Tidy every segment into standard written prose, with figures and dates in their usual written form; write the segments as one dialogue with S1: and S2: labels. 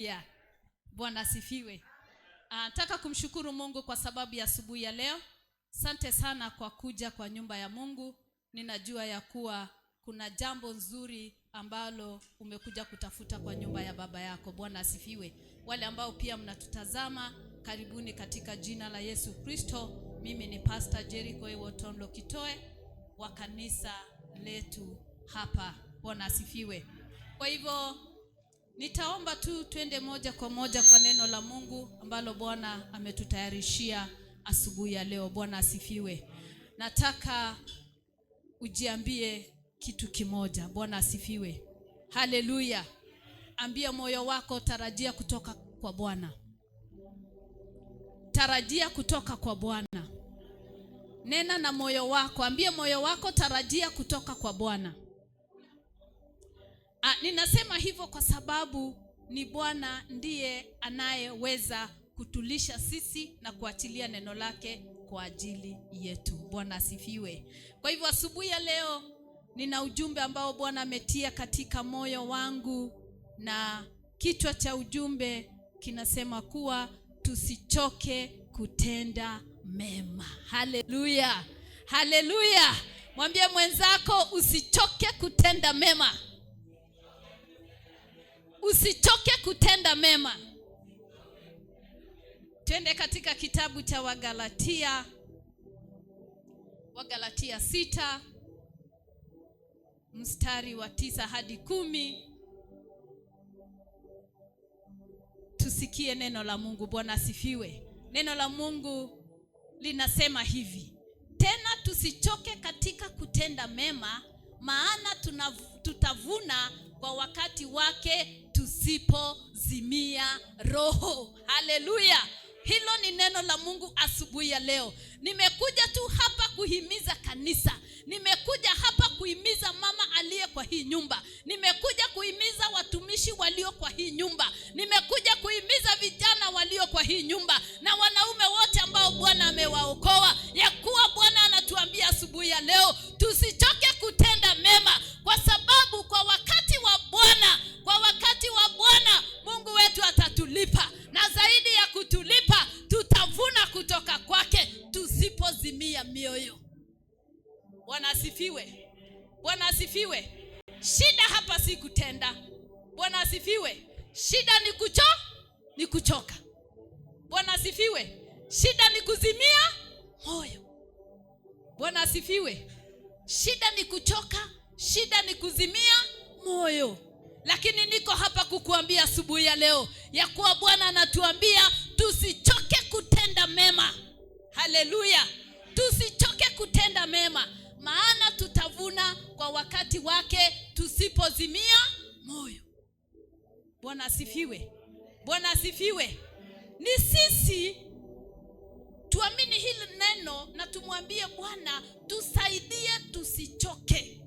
S1: Yeah. Bwana asifiwe. Nataka kumshukuru Mungu kwa sababu ya asubuhi ya leo. Asante sana kwa kuja kwa nyumba ya Mungu. Ninajua ya kuwa kuna jambo nzuri ambalo umekuja kutafuta kwa nyumba ya baba yako. Bwana asifiwe. Wale ambao pia mnatutazama, karibuni katika jina la Yesu Kristo. Mimi ni Pastor Jericho Ewotonlo Kitoe wa kanisa letu hapa. Bwana asifiwe. Kwa hivyo nitaomba tu twende moja kwa moja kwa neno la Mungu ambalo Bwana ametutayarishia asubuhi ya leo. Bwana asifiwe. Nataka ujiambie kitu kimoja. Bwana asifiwe. Haleluya. Ambia moyo wako, tarajia kutoka kwa Bwana. Tarajia kutoka kwa Bwana. Nena na moyo wako, ambia moyo wako, tarajia kutoka kwa Bwana. Ninasema hivyo kwa sababu ni Bwana ndiye anayeweza kutulisha sisi na kuachilia neno lake kwa ajili yetu. Bwana asifiwe. Kwa hivyo asubuhi ya leo nina ujumbe ambao Bwana ametia katika moyo wangu, na kichwa cha ujumbe kinasema kuwa tusichoke kutenda mema. Haleluya. Haleluya. Mwambie mwenzako usichoke kutenda mema. Usichoke kutenda mema. Twende katika kitabu cha Wagalatia 6 mstari wa 9 hadi 10. Tusikie neno la Mungu. Bwana asifiwe. Neno la Mungu linasema hivi: tena tusichoke katika kutenda mema, maana tutavuna kwa wakati wake tusipozimia roho. Haleluya. Hilo ni neno la Mungu asubuhi ya leo. Nimekuja tu hapa kuhimiza kanisa. Nimekuja hapa kuhimiza mama aliye kwa hii nyumba. Nimekuja kuhimiza watumishi walio kwa hii nyumba. Nimekuja kuhimiza vijana walio kwa hii nyumba na wanaume wote ambao Bwana amewaokoa, ya kuwa Bwana anatuambia asubuhi ya leo tusichoke kutenda mema, kwa sababu kwa wakati wa Bwana, Mungu wetu atatulipa, na zaidi ya kutulipa tutavuna kutoka kwake tusipozimia mioyo. Bwana asifiwe. Bwana asifiwe. Shida hapa si kutenda. Bwana asifiwe. Shida ni kuchoka. Bwana asifiwe. Shida ni kuzimia moyo. Bwana asifiwe. Shida ni kuchoka, shida ni kuzimia moyo. Lakini niko hapa kukuambia asubuhi ya leo ya kuwa Bwana anatuambia tusichoke kutenda mema. Haleluya. Tusichoke kutenda mema, maana tutavuna kwa wakati wake tusipozimia moyo. Bwana asifiwe. Bwana asifiwe. Ni sisi tuamini hili neno na tumwambie Bwana tusaidie tusichoke.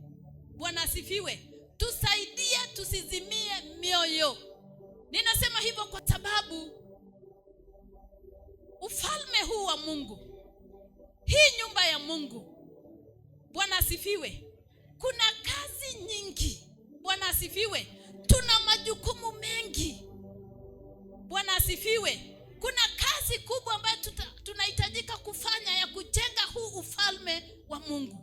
S1: Bwana asifiwe. Tusaidie tusizimie mioyo. Ninasema hivyo kwa sababu ufalme huu wa Mungu, hii nyumba ya Mungu, Bwana asifiwe, kuna kazi nyingi. Bwana asifiwe. Tuna majukumu mengi. Bwana asifiwe. Kuna kazi kubwa ambayo tunahitajika kufanya ya kujenga huu ufalme wa Mungu,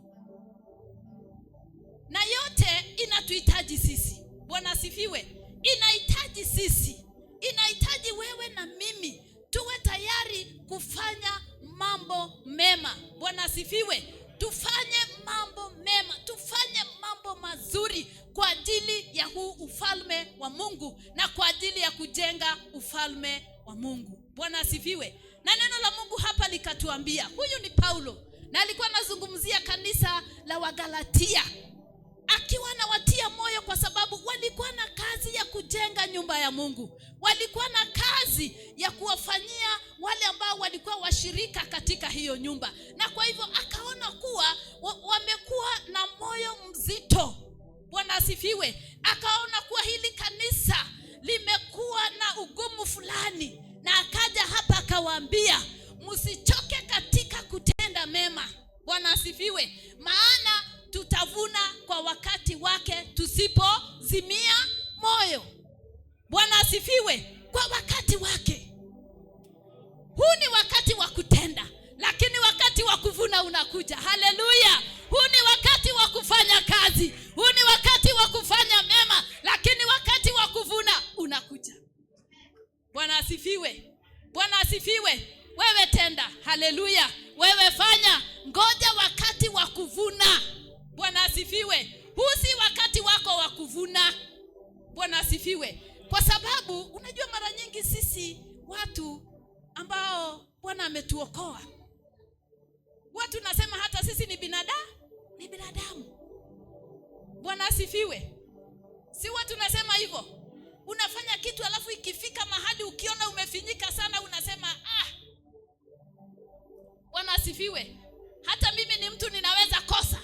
S1: na yote inatuhitaji sisi. Bwana asifiwe. Inahitaji sisi, inahitaji wewe na mimi tuwe tayari kufanya mambo mema. Bwana asifiwe. Tufanye mambo mema, tufanye mambo mazuri kwa ajili ya huu ufalme wa Mungu na kwa ajili ya kujenga ufalme wa Mungu. Bwana asifiwe. Na neno la Mungu hapa likatuambia, huyu ni Paulo na alikuwa anazungumzia kanisa la Wagalatia, akiwa anawatia moyo kwa sababu walikuwa na kazi ya kujenga nyumba ya Mungu. Walikuwa na kazi ya kuwafanyia wale ambao walikuwa washirika katika hiyo nyumba. Na kwa hivyo akaona kuwa wamekuwa na moyo mzito. Bwana asifiwe. Akaona kuwa hili kanisa limekuwa na ugumu fulani, na akaja hapa akawaambia msichoke katika kutenda mema. Bwana asifiwe. Maana tutavuna kwa wakati wake tusipozimia moyo. Bwana asifiwe. unakuja. Haleluya. Huu ni wakati wa kufanya kazi, huu ni wakati wa kufanya mema, lakini wakati wa kuvuna unakuja. Bwana asifiwe. Bwana asifiwe. Wewe tenda. Haleluya. Wewe fanya. Ngoja wakati wa kuvuna. Bwana asifiwe. Huu si wakati wako wa kuvuna. Bwana asifiwe. Kwa sababu unajua mara nyingi sisi watu ambao Bwana ametuokoa, watu nasema hata sisi ni binadamu. Bwana asifiwe. Si watu nasema hivyo. Unafanya kitu alafu ikifika mahali ukiona umefinyika sana unasema Bwana asifiwe. Hata mimi ni mtu ninaweza kosa.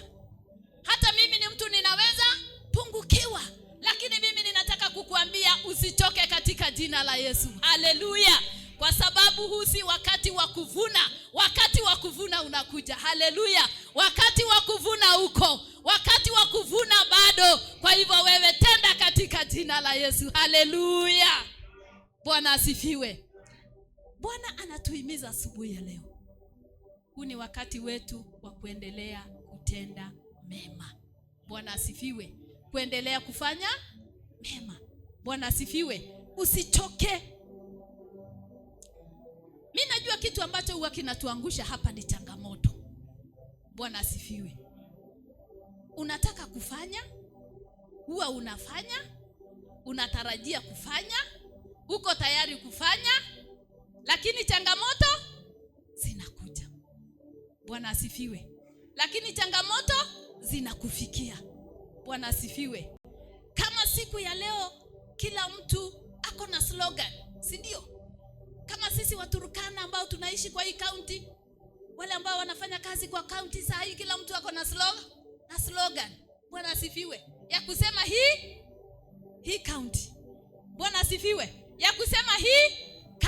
S1: Hata mimi ni mtu ninaweza pungukiwa. Lakini mimi ninataka kukuambia usichoke katika jina la Yesu. Haleluya. Kwa sababu huu si wakati wa kuvuna. Wakati wa kuvuna unakuja. Haleluya. Wakati wa kuvuna uko. Wakati wa kuvuna bado. Kwa hivyo wewe tenda katika jina la Yesu. Haleluya. Bwana asifiwe. Bwana anatuhimiza asubuhi ya leo. Huu ni wakati wetu wa kuendelea kutenda mema. Bwana asifiwe. Kuendelea kufanya mema. Bwana asifiwe. Usichoke. Mimi najua kitu ambacho huwa kinatuangusha hapa ni changamoto. Bwana asifiwe. Unataka kufanya, huwa unafanya, unatarajia kufanya, uko tayari kufanya, lakini changamoto zinakuja. Bwana asifiwe. Lakini changamoto zinakufikia. Bwana asifiwe. Kama siku ya leo kila mtu ako na slogan, si ndio? Kama sisi Waturkana ambao tunaishi kwa hii county, wale ambao wanafanya kazi kwa county saa hii, kila mtu ako na slogan. Bwana asifiwe. Ya kusema hii county. Bwana asifiwe. Ya kusema hii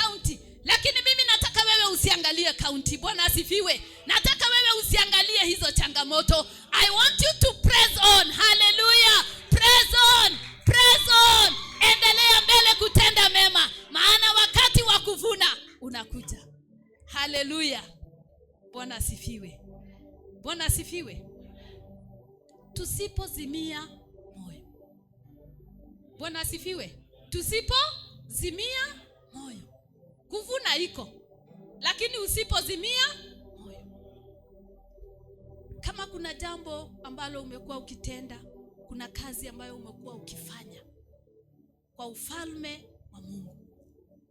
S1: county. Lakini mimi nataka wewe usiangalie county. Bwana asifiwe. Nataka wewe usiangalie hizo changamoto. I want you to press on. Hallelujah. Press on. Press on. Endelea mbele kutenda mema. Maana wakati wa kuvuna unakuja. Hallelujah. Bwana asifiwe. Bwana asifiwe. Tusipozimia moyo. Bwana asifiwe. Tusipozimia moyo. Kuvuna iko, lakini usipozimia moyo. Kama kuna jambo ambalo umekuwa ukitenda, kuna kazi ambayo umekuwa ukifanya kwa ufalme wa Mungu.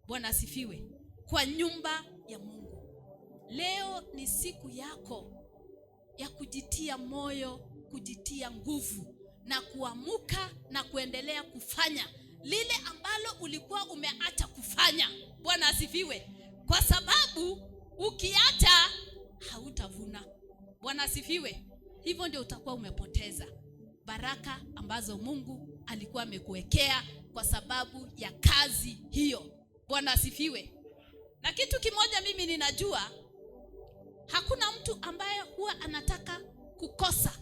S1: Bwana asifiwe. Kwa nyumba ya Mungu. Leo ni siku yako ya kujitia moyo, kujitia nguvu na kuamuka na kuendelea kufanya lile ambalo ulikuwa umeacha kufanya. Bwana asifiwe. Kwa sababu ukiacha hautavuna. Bwana asifiwe. Hivyo ndio utakuwa umepoteza baraka ambazo Mungu alikuwa amekuwekea kwa sababu ya kazi hiyo. Bwana asifiwe. Na kitu kimoja mimi ninajua, hakuna mtu ambaye huwa anataka kukosa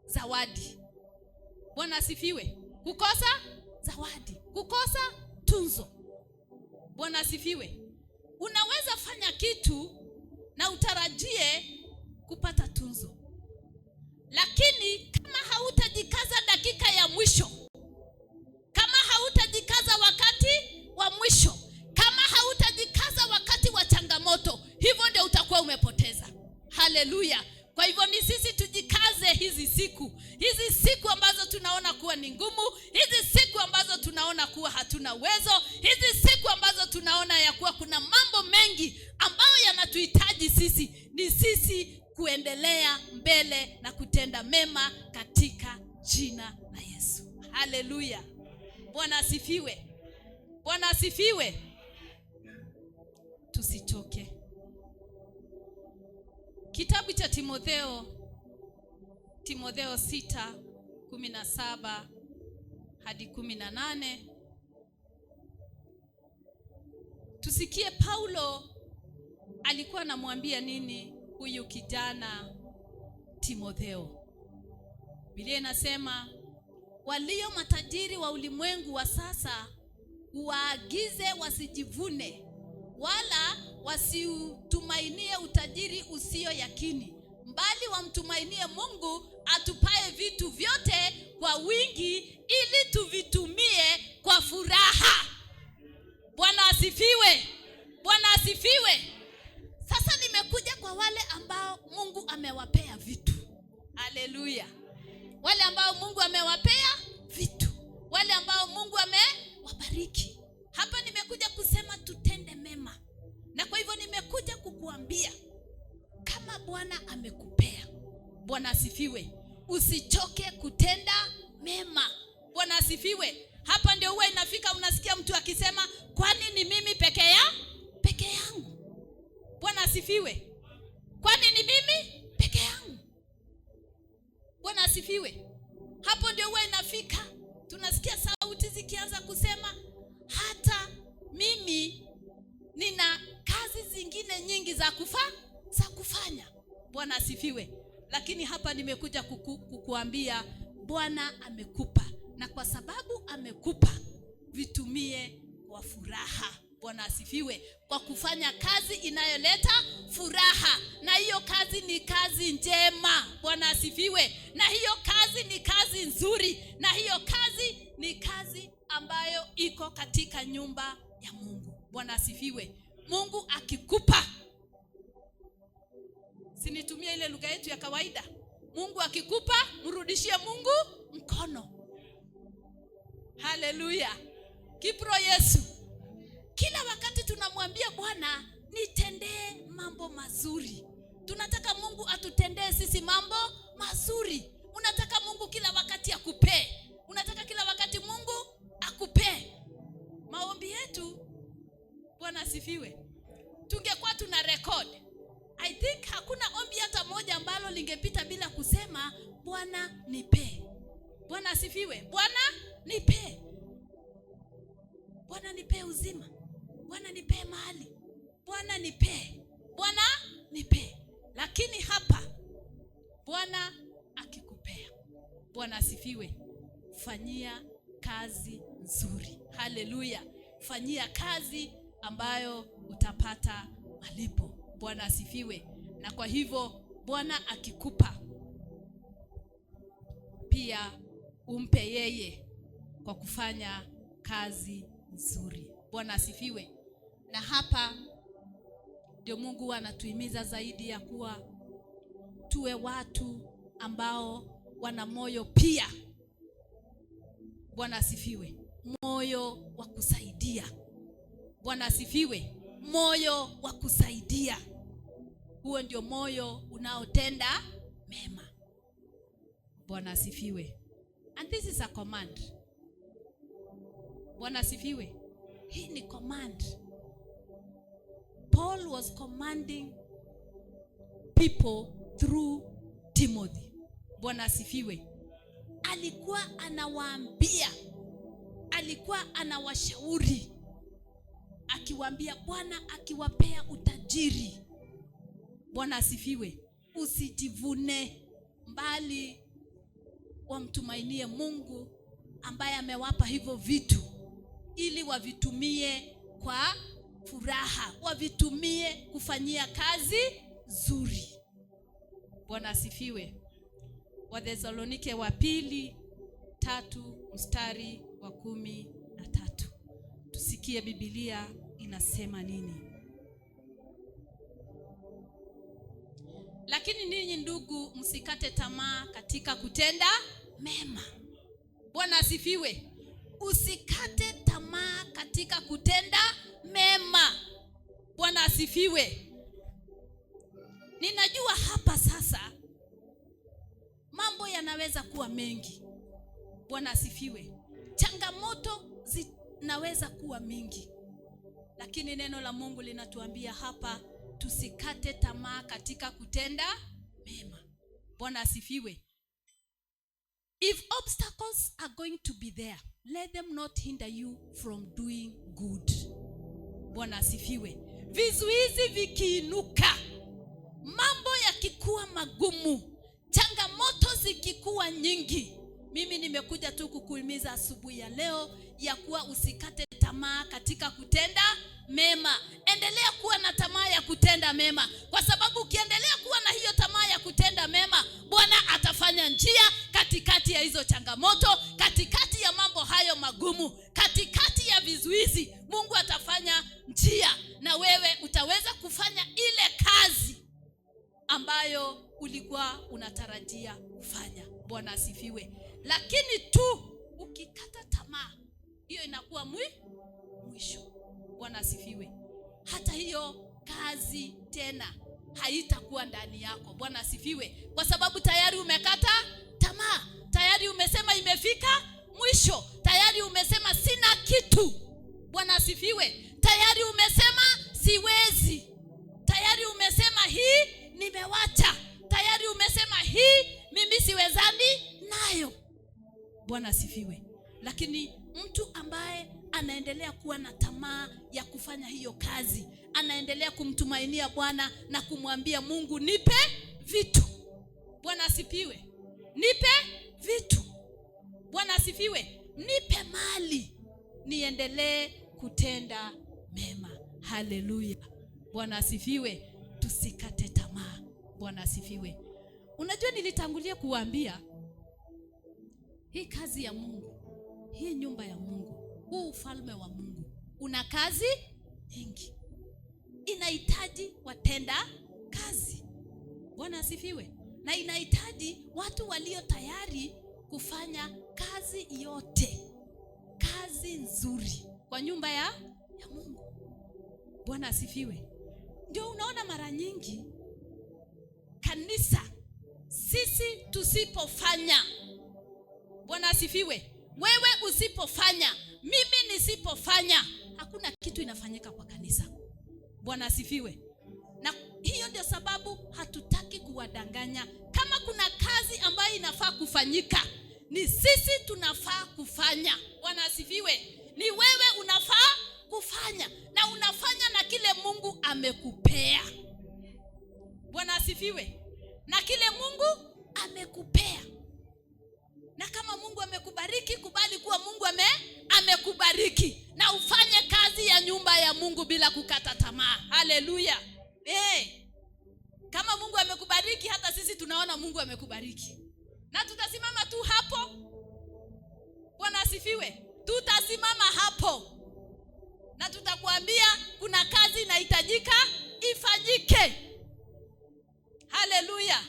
S1: zawadi. Bwana asifiwe. Kukosa zawadi, kukosa tunzo. Bwana asifiwe. Unaweza fanya kitu na utarajie kupata tunzo, lakini kama hautajikaza dakika ya mwisho, kama hautajikaza wakati wa mwisho, kama hautajikaza wakati wa changamoto, hivyo ndio utakuwa umepoteza. Haleluya. Kwa hivyo ni sisi tujikaze hizi siku ambazo tunaona kuwa ni ngumu, hizi siku ambazo tunaona kuwa hatuna uwezo, hizi siku ambazo tunaona ya kuwa kuna mambo mengi ambayo yanatuhitaji sisi, ni sisi kuendelea mbele na kutenda mema katika jina la Yesu. Haleluya. Bwana asifiwe. Bwana asifiwe. Tusichoke. Kitabu cha Timotheo 6:17 hadi 18. Tusikie Paulo alikuwa anamwambia nini huyu kijana Timotheo. Biblia inasema, walio matajiri wa ulimwengu wa sasa waagize wasijivune, wala wasiutumainie utajiri usio yakini, bali wamtumainie Mungu atupaye vitu vyote kwa wingi ili tuvitumie kwa furaha. Bwana asifiwe. Bwana asifiwe. Sasa nimekuja kwa wale ambao Mungu amewapea vitu. Haleluya. Wale ambao Mungu amewapea vitu. Wale ambao Mungu amewabariki. Hapa nimekuja kusema tutende mema. Na kwa hivyo nimekuja kukuambia kama Bwana amekupea. Bwana asifiwe. Usichoke kutenda mema. Bwana asifiwe. Hapa ndio huwa inafika unasikia mtu akisema, kwani ni mimi peke yangu? Bwana asifiwe. Kwani ni mimi peke yangu? Bwana asifiwe. Hapo ndio huwa inafika tunasikia sauti zikianza kusema, hata mimi nina kazi zingine nyingi za kufanya. Bwana asifiwe. Lakini hapa nimekuja kukuambia Bwana amekupa, na kwa sababu amekupa, vitumie kwa furaha. Bwana asifiwe. Kwa kufanya kazi inayoleta furaha, na hiyo kazi ni kazi njema. Bwana asifiwe. Na hiyo kazi ni kazi nzuri, na hiyo kazi ni kazi ambayo iko katika nyumba ya Mungu. Bwana asifiwe. Mungu akikupa, sinitumia ile lugha yetu ya kawaida, Mungu akikupa, mrudishie Mungu mkono. Haleluya. Kipro Yesu. Kila wakati tunamwambia Bwana, nitendee mambo mazuri. Tunataka Mungu atutendee sisi mambo mazuri. Unataka Mungu kila wakati akupee. Unataka kila wakati Mungu akupee. Maombi yetu, Bwana asifiwe, tungekuwa tuna record, I think hakuna ombi hata moja ambalo lingepita bila kusema Bwana nipee. Bwana asifiwe. Bwana nipee. Bwana nipee uzima. Bwana nipee mali. Bwana nipee. Bwana nipee. Lakini hapa Bwana akikupea, Bwana asifiwe, fanyia kazi nzuri. Haleluya. Fanyia kazi ambayo utapata malipo. Bwana asifiwe. Na kwa hivyo Bwana akikupa, pia umpe yeye kwa kufanya kazi nzuri. Bwana asifiwe. Na hapa ndio Mungu anatuhimiza zaidi ya kuwa tuwe watu ambao wana moyo pia. Bwana asifiwe. Moyo wa kusaidia. Bwana asifiwe. Moyo wa kusaidia. Huo ndio moyo unaotenda mema. Bwana asifiwe. And this is a command. Bwana asifiwe. Hii ni command. Paul was commanding people through Timothy. Bwana asifiwe. Alikuwa anawaambia, alikuwa anawashauri, akiwaambia Bwana akiwapea utajiri. Bwana asifiwe. Usijivune, mbali wamtumainie Mungu ambaye amewapa hivyo vitu ili wavitumie kwa furaha, wavitumie kufanyia kazi nzuri. Bwana asifiwe. Wathesalonike wa pili 3:13. Tusikie Biblia inasema nini. Lakini ninyi ndugu, msikate tamaa katika kutenda mema. Bwana asifiwe. Usikate tamaa katika kutenda mema. Bwana asifiwe. Ninajua hapa sasa mambo yanaweza kuwa mengi. Bwana asifiwe. Changamoto zinaweza kuwa mingi. Lakini neno la Mungu linatuambia hapa tusikate tamaa katika kutenda mema. Bwana asifiwe. If obstacles are going to be there, let them not hinder you from doing good. Bwana asifiwe. Vizuizi vikiinuka, mambo yakikuwa magumu, changamoto zikikuwa nyingi, mimi nimekuja tu kukuhimiza asubuhi ya leo ya kuwa usikate tamaa katika kutenda mema. Endelea kuwa na tamaa ya kutenda mema, kwa sababu ukiendelea kuwa na hiyo tamaa ya kutenda kufanya njia katikati ya hizo changamoto, katikati ya mambo hayo magumu, katikati ya vizuizi. Mungu atafanya njia na wewe utaweza kufanya ile kazi ambayo ulikuwa unatarajia kufanya. Bwana asifiwe. Lakini tu ukikata tamaa, hiyo inakuwa mwisho. Bwana asifiwe. Hata hiyo kazi tena haitakuwa ndani yako. Bwana asifiwe. Kwa sababu tayari umekata tamaa. Tayari umesema imefika mwisho. Tayari umesema sina kitu. Bwana asifiwe. Tayari umesema siwezi. Tayari umesema hii nimewacha. Tayari umesema hii mimi siwezani nayo. Bwana asifiwe. Lakini mtu ambaye anaendelea kuwa na tamaa ya kufanya hiyo kazi, anaendelea kumtumainia Bwana na kumwambia Mungu, nipe vitu. Bwana asifiwe. Nipe vitu. Bwana asifiwe. Nipe mali niendelee kutenda mema. Haleluya. Bwana asifiwe. Tusikate tamaa. Bwana asifiwe. Unajua nilitangulia kuambia hii kazi ya Mungu, hii nyumba ya Mungu, huu ufalme wa Mungu una kazi nyingi. Inahitaji watenda kazi. Bwana asifiwe. Na inahitaji watu walio tayari kufanya kazi yote, kazi nzuri kwa nyumba ya Mungu. Bwana asifiwe. Ndio unaona mara nyingi kanisa, sisi tusipofanya, Bwana asifiwe, wewe usipofanya, mimi nisipofanya, hakuna kitu inafanyika kwa kanisa. Bwana asifiwe. Na hiyo ndio sababu hatutaki kuwadanganya. Kama kuna kazi ambayo inafaa kufanyika, ni sisi tunafaa kufanya. Bwana asifiwe. Ni wewe unafaa kufanya, na unafanya na kile Mungu amekupea. Bwana asifiwe. Na kile Mungu amekupea. Na kama Mungu amekubariki, kubali kuwa Mungu amekubariki, na ufanye kazi ya nyumba ya Mungu bila kukata tamaa. Haleluya. Kama Mungu amekubariki, hata sisi tunaona Mungu amekubariki, na tutasimama tu hapo. Bwana asifiwe. Tutasimama hapo na tutakwambia kuna kazi inahitajika ifanyike. Haleluya.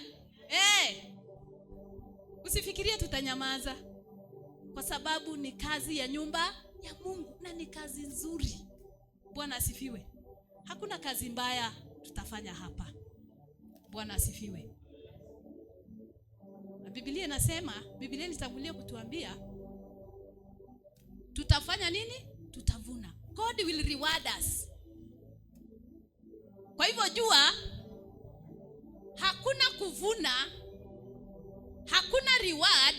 S1: Usifikirie tutanyamaza, kwa sababu ni kazi ya nyumba ya Mungu na ni kazi nzuri. Bwana asifiwe. Hakuna kazi mbaya tutafanya hapa. Bwana asifiwe. Na Biblia inasema, Biblia ilitangulia kutuambia tutafanya nini? Tutavuna. God will reward us. Kwa hivyo jua, hakuna kuvuna, hakuna reward,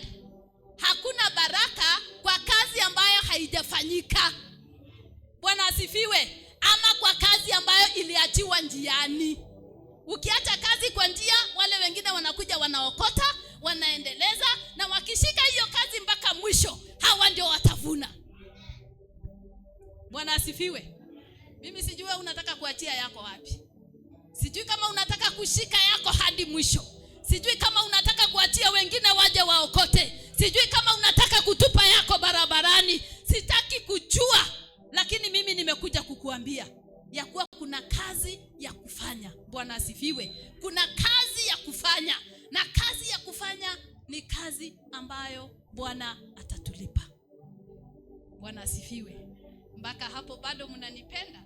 S1: hakuna baraka kwa kazi ambayo haijafanyika. Bwana asifiwe. Ama kwa kazi ambayo iliachiwa njiani. Ukiacha kazi kwa njia, wale wengine wanakuja wanaokota, wanaendeleza, na wakishika hiyo kazi mpaka mwisho, hawa ndio watavuna. Bwana asifiwe. Mimi sijui unataka kuachia yako wapi. Sijui kama unataka kushika yako hadi mwisho. Sijui kama unataka kuachia wengine waje waokote. Sijui kama unataka kutupa yako barabarani. Sitaki kujua, lakini mimi nimekuja kukuambia ya kuwa kuna kazi ya kufanya. Bwana asifiwe. Kuna kazi ya kufanya, na kazi ya kufanya ni kazi ambayo Bwana atatulipa. Bwana asifiwe. Mpaka hapo bado mnanipenda?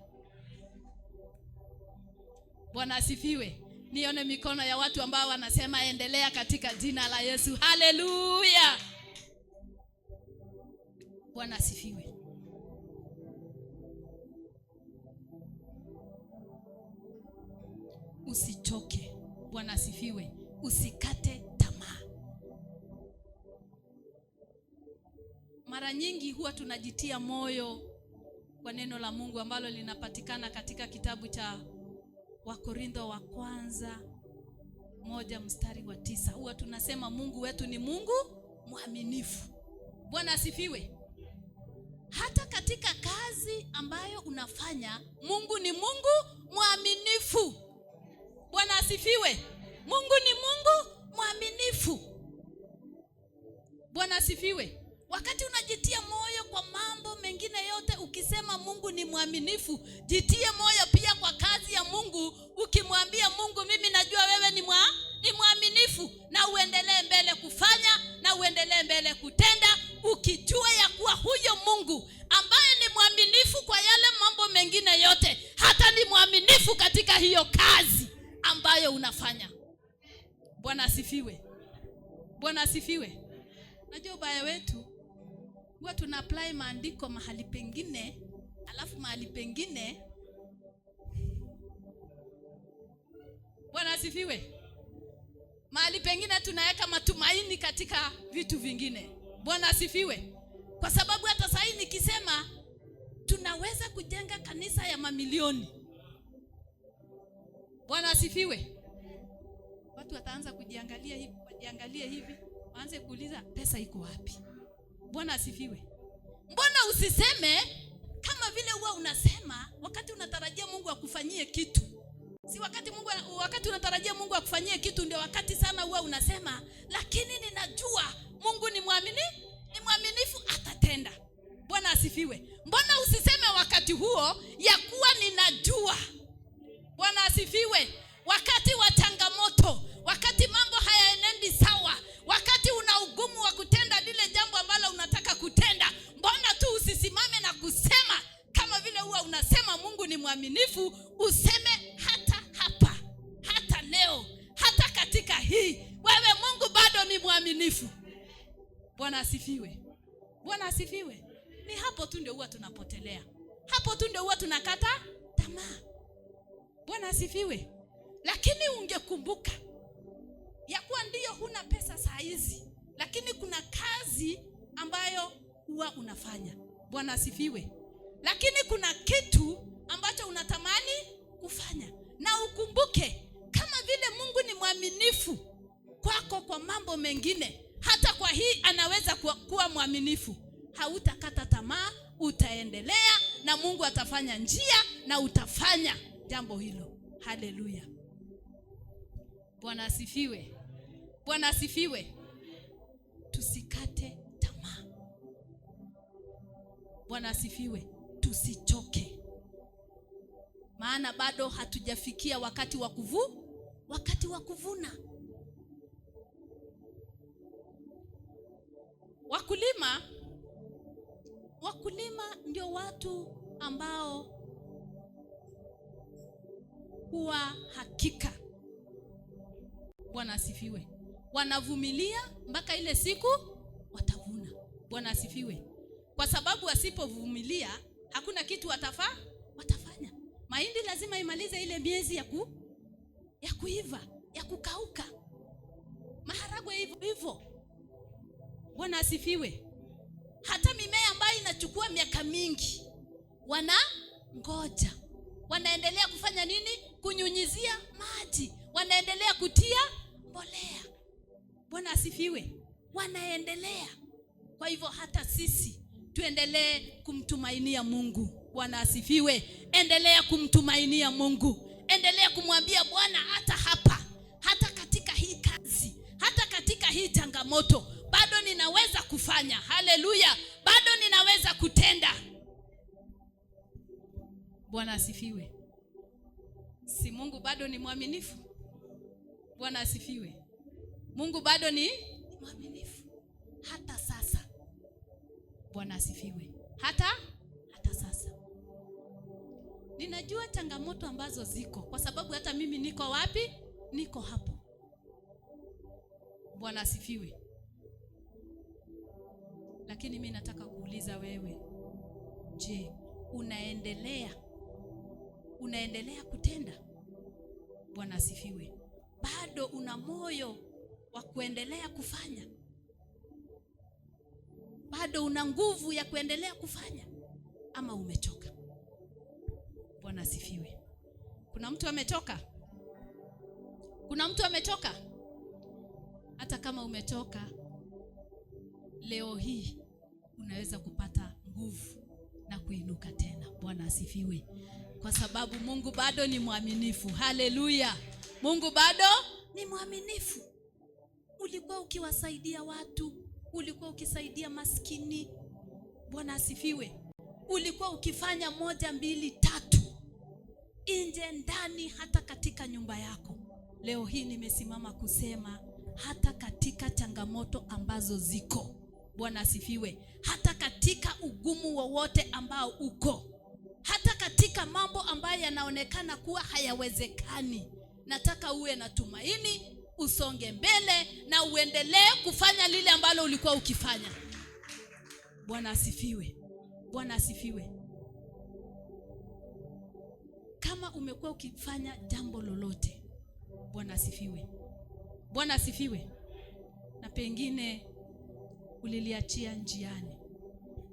S1: Bwana asifiwe. Nione mikono ya watu ambao wanasema endelea katika jina la Yesu. Haleluya. Bwana asifiwe. Usichoke. Bwana asifiwe. Usikate tamaa. Mara nyingi huwa tunajitia moyo kwa neno la Mungu ambalo linapatikana katika kitabu cha Wakorintho wa kwanza 1:9. Huwa tunasema Mungu wetu ni Mungu mwaminifu. Bwana asifiwe. Hata katika kazi ambayo unafanya, Mungu ni Mungu mwaminifu. Bwana asifiwe. Mungu ni Mungu mwaminifu. Bwana asifiwe. Wakati unajitia moyo kwa mambo mengine yote, ukisema Mungu ni mwaminifu, jitie moyo pia kwa kazi ya Mungu, ukimwambia Mungu, mimi najua wewe ni mwaminifu, na uendelee mbele kufanya, na uendelee mbele kutenda, ukijua ya kuwa huyo Mungu ambaye ni mwaminifu kwa yale mambo mengine yote, hata ni mwaminifu katika hiyo kazi ambayo unafanya. Bwana asifiwe. Bwana asifiwe. Najua ubaya wetu huwa tuna apply maandiko mahali pengine, alafu mahali pengine. Bwana asifiwe. Mahali pengine tunaweka matumaini katika vitu vingine. Bwana asifiwe. Kwa sababu hata sasa hivi nikisema tunaweza kujenga kanisa ya mamilioni. Bwana asifiwe. Watu wataanza kujiangalia hivi, waanze kuuliza pesa iko wapi? Bwana asifiwe. Mbona usiseme kama vile huwa unasema wakati unatarajia Mungu akufanyie kitu? Si wakati unatarajia Mungu akufanyie kitu ndio wakati sana huwa unasema, lakini ninajua Mungu ni mwaminifu atatenda. Bwana asifiwe. Mbona usiseme wakati huo ya kuwa ninajua? Bwana asifiwe. Wakati wa changamoto, wakati mambo hayaenendi sawa, wakati una ugumu wa kutenda lile jambo ambalo unataka kutenda, mbona tu usisimame na kusema kama vile huwa unasema Mungu ni mwaminifu? Useme hata hapa, hata leo, hata katika hii, wewe Mungu bado ni mwaminifu. Bwana asifiwe. Bwana asifiwe. Ni hapo tu ndio huwa tunapotelea. Hapo tu ndio huwa tunakata tamaa. Bwana asifiwe. Lakini ungekumbuka ya kuwa ndio huna pesa saa hizi, lakini kuna kazi ambayo huwa unafanya. Bwana asifiwe. Lakini kuna kitu ambacho unatamani kufanya, na ukumbuke kama vile Mungu ni mwaminifu kwako kwa mambo mengine, hata kwa hii anaweza kuwa mwaminifu. Hautakata tamaa, utaendelea na Mungu atafanya njia na utafanya jambo hilo. Haleluya. Bwana asifiwe. Bwana asifiwe. Tusikate tamaa. Bwana asifiwe. Tusichoke. Maana bado hatujafikia wakati wa kuvuna. Wakulima ndio watu ambao huwa hakika, Bwana asifiwe, wanavumilia mpaka ile siku watavuna. Bwana asifiwe. Kwa sababu wasipovumilia hakuna kitu watafanya. Mahindi lazima imalize ile miezi ya kuiva, ya kukauka. Maharagwe hivyo. Bwana asifiwe. Hata mimea ambayo inachukua miaka mingi, wanangoja. Wanaendelea kufanya nini? Kunyunyizia maji. Wanaendelea kutia mbolea. Bwana asifiwe. Wanaendelea. Kwa hivyo hata sisi tuendelee kumtumainia Mungu. Bwana asifiwe. Endelea kumtumainia Mungu. Endelea kumwambia Bwana, hata hapa, hata katika hii kazi, hata katika hii changamoto, bado ninaweza kufanya. Haleluya. Bado ninaweza kutenda. Bwana asifiwe. Si Mungu bado ni mwaminifu? Bwana asifiwe. Mungu bado ni mwaminifu hata sasa. Bwana asifiwe. Hata sasa. Ninajua changamoto ambazo ziko, kwa sababu hata mimi niko wapi? Niko hapo. Bwana asifiwe. Lakini mimi nataka kuuliza wewe, je, unaendelea kutenda? Bwana asifiwe. Bado una moyo wa kuendelea kufanya? Bado una nguvu ya kuendelea kufanya, ama umechoka? Bwana asifiwe. Kuna mtu amechoka? Kuna mtu amechoka? Hata kama umechoka, leo hii unaweza kupata nguvu na kuinuka tena. Bwana asifiwe. Kwa sababu Mungu bado ni mwaminifu. Haleluya. Mungu bado ni mwaminifu. Ulikuwa ukiwasaidia watu, ulikuwa ukisaidia maskini. Bwana asifiwe. Ulikuwa ukifanya 1, 2, 3 nje, ndani, hata katika nyumba yako. Leo hii nimesimama kusema hata katika changamoto ambazo ziko, Bwana asifiwe, hata katika ugumu wowote ambao uko, hata katika mambo ambayo yanaonekana kuwa hayawezekani, nataka uwe na tumaini, usonge mbele na uendelee kufanya lile ambalo ulikuwa ukifanya. Bwana asifiwe. Bwana asifiwe. Kama umekuwa ukifanya jambo lolote, Bwana asifiwe. Bwana asifiwe, na pengine uliliachia njiani,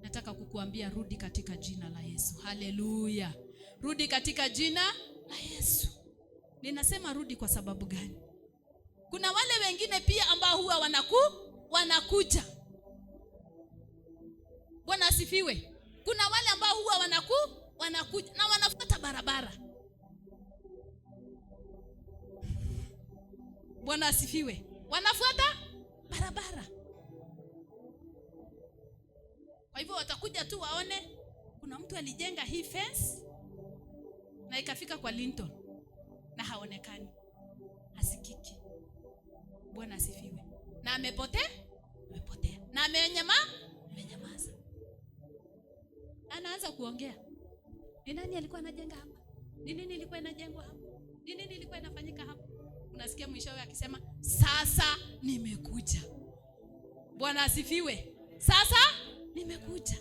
S1: nataka kukuambia rudi katika jina la Yesu. Haleluya. Rudi katika jina la Yesu. Ninasema rudi kwa sababu gani? Kuna wale wengine pia ambao huwa wanakuja. Bwana asifiwe. Kuna wale ambao huwa wanakuja na wanafuata barabara. Bwana asifiwe. Wanafuata barabara. Kwa hivyo watakuja tu waone kuna mtu alijenga hii fence na ikafika kwa Linton na haonekani, hasikiki. Bwana asifiwe. Na amepotea na amenyamaza. Anaanza kuongea, ni nani alikuwa anajenga hapa? Ni nini ilikuwa inajengwa hapa? Ni nini ilikuwa inafanyika hapa? Unasikia mwishowe akisema sasa nimekuja. Bwana asifiwe. Sasa nimekuja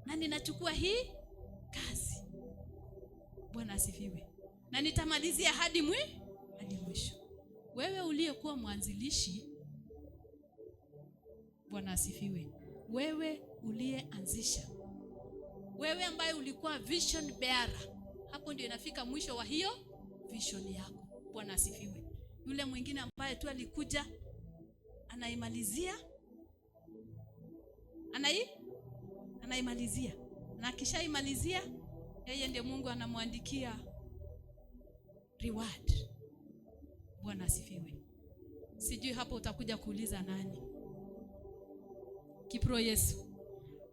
S1: na ninachukua hii kazi. Bwana asifiwe. Na nitamalizia hadi mwisho. Wewe uliyekuwa mwanzilishi, Bwana asifiwe, wewe uliyeanzisha, wewe ambaye ulikuwa vision bearer, hapo ndio inafika mwisho wa hiyo vision yako. Bwana asifiwe. Yule mwingine ambaye tu alikuja anaimalizia, na akishaimalizia, yeye ndiye Mungu anamwandikia reward. Bwana asifiwe. Sijui hapo utakuja kuuliza nani? Kipro Yesu,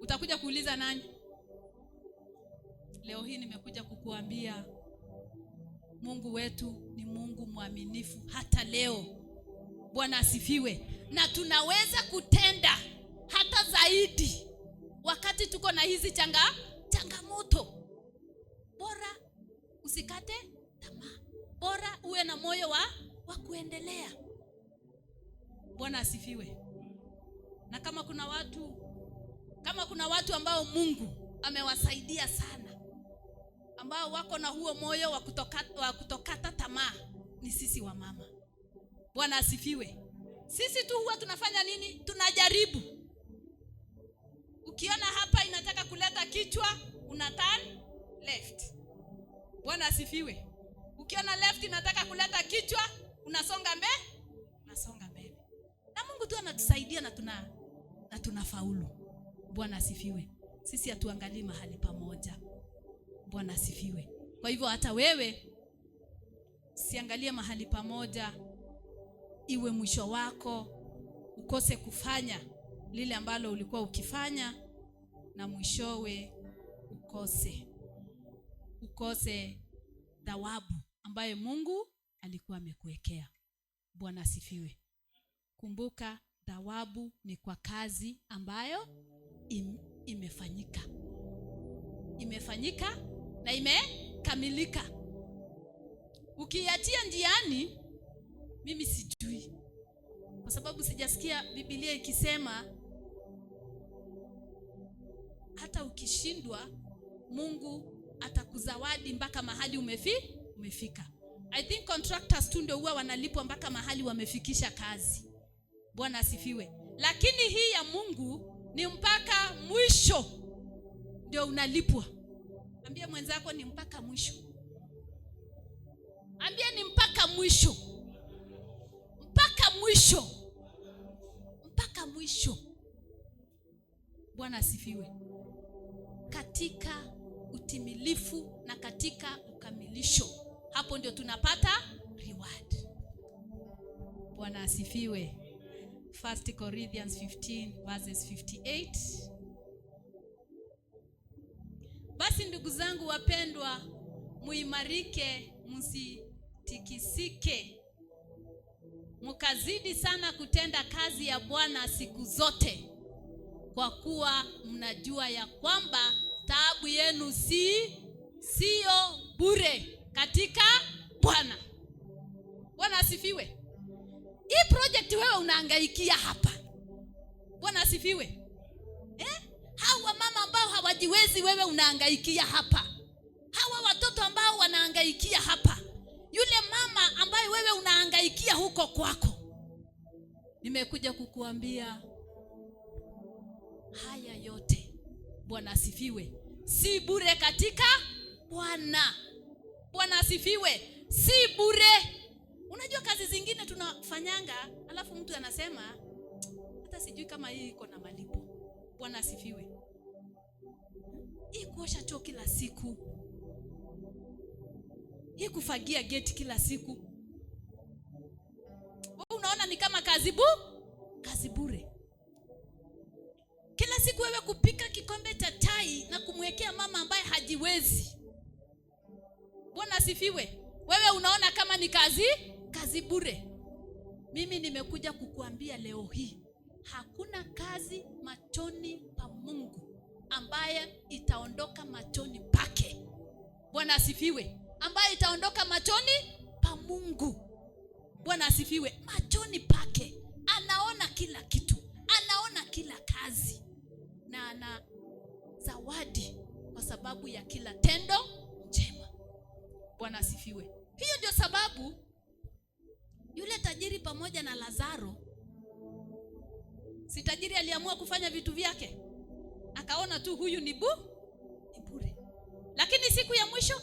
S1: utakuja kuuliza nani? Leo hii nimekuja kukuambia Mungu wetu ni Mungu mwaminifu hata leo. Bwana asifiwe. Na tunaweza kutenda hata zaidi wakati tuko na hizi changamoto. Bora usikate tamaa. Bora uwe na moyo wa kuendelea. Bwana asifiwe. Na kama kuna watu ambao Mungu amewasaidia sana, ambao wako na huo moyo wa kutokata tamaa, ni sisi wa mama. Bwana asifiwe. Sisi tu huwa tunafanya nini? Tunajaribu. Ukiona hapa inataka kuleta kichwa, una turn left. Bwana asifiwe. Ukiona left inataka kuleta kichwa, unasonga mbele. Na Mungu tu anatusaidia na tunafaulu. Bwana asifiwe. Sisi hatuangalii mahali pamoja. Bwana asifiwe. Kwa hivyo hata wewe usiangalie mahali pamoja, iwe mwisho wako ukose kufanya lile ambalo ulikuwa ukifanya, na mwishowe ukose thawabu ambaye Mungu alikuwa amekuwekea. Bwana asifiwe. Kumbuka, thawabu ni kwa kazi ambayo imefanyika na imekamilika. Ukiachia njiani, mimi sijui, kwa sababu sijasikia Biblia ikisema hata ukishindwa Mungu atakuzawadi mpaka mahali umefika. I think contractors tu ndio huwa wanalipwa mpaka mahali wamefikisha kazi. Bwana asifiwe. Lakini hii ya Mungu ni mpaka mwisho ndio unalipwa. Ambia mwenzako ni mpaka mwisho. Ambia ni mpaka mwisho. Mpaka mwisho. Bwana asifiwe. Katika utimilifu na katika ukamilisho, hapo ndio tunapata reward. Bwana asifiwe. 1 Corinthians 15 verses 58. Basi ndugu zangu wapendwa, muimarike, msitikisike, mkazidi sana kutenda kazi ya Bwana siku zote, kwa kuwa mnajua ya kwamba taabu yenu sio bure katika Bwana. Bwana asifiwe. Hii project wewe unahangaikia hapa. Bwana asifiwe. Hawa mama ambao hawajiwezi wewe unahangaikia hapa. Hawa watoto ambao wanahangaikia hapa. Yule mama ambaye wewe unahangaikia huko kwako. Nimekuja kukuambia haya yote, Bwana asifiwe, si bure katika Bwana. Bwana asifiwe. Si bure. Unajua kazi zingine tunafanyanga, alafu mtu anasema hata sijui kama hii iko na malipo. Bwana asifiwe. Hii kuosha choo kila siku, hii kufagia geti kila siku, wewe unaona ni kama kazi bure. Kila siku wewe kupika kikombe cha chai na kumwekea mama ambaye hajiwezi. Bwana asifiwe. Wewe unaona kama ni kazi bure. Mimi nimekuja kukuambia leo hii, hakuna kazi machoni pa Mungu ambaye itaondoka machoni pake. Bwana asifiwe. Ambaye itaondoka machoni pa Mungu. Bwana asifiwe. Machoni pake anaona kila kitu, anaona kila kazi, na ana zawadi kwa sababu ya kila tendo njema. Bwana asifiwe. Hiyo ndio sababu yule tajiri pamoja na Lazaro, si tajiri aliamua kufanya vitu vyake, akaona tu huyu ni bure. Lakini siku ya mwisho,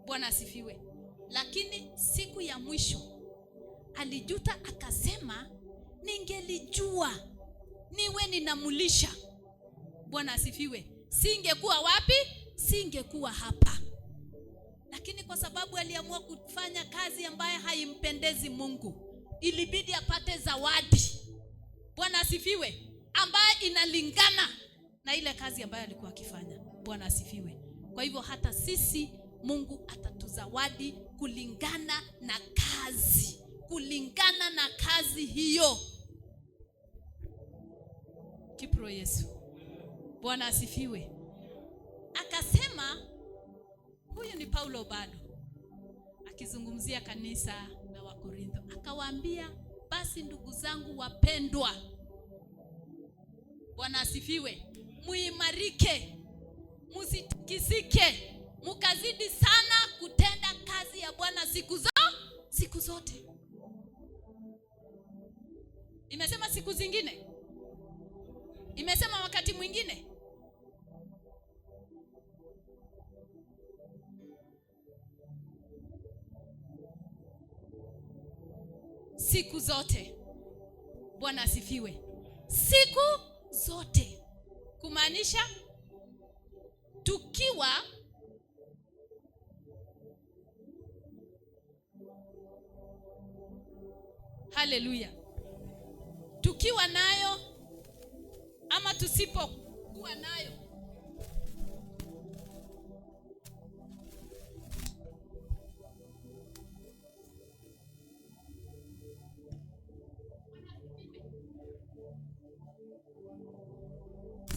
S1: Bwana asifiwe, lakini siku ya mwisho alijuta, akasema ningelijua niwe ninamulisha. Bwana asifiwe. Singekuwa wapi? Singekuwa hapa. Lakini kwa sababu aliamua kufanya kazi ambaye haimpendezi Mungu, ilibidi apate zawadi. Bwana asifiwe. Ambaye inalingana na ile kazi ambayo alikuwa akifanya. Bwana asifiwe. Kwa hivyo hata sisi Mungu atatuzawadi kulingana na kazi hiyo. Kipro Yesu. Bwana asifiwe. Akasema, huyu ni Paulo bado akizungumzia kanisa la Wakorintho, akawaambia, basi ndugu zangu wapendwa, Bwana asifiwe, muimarike, msitikisike, mkazidi sana kutenda kazi ya Bwana siku zote. Imesema siku zingine? Imesema wakati mwingine? Siku zote. Bwana asifiwe. Siku zote. Kumaanisha tukiwa haleluya, tukiwa nayo ama tusipokuwa nayo,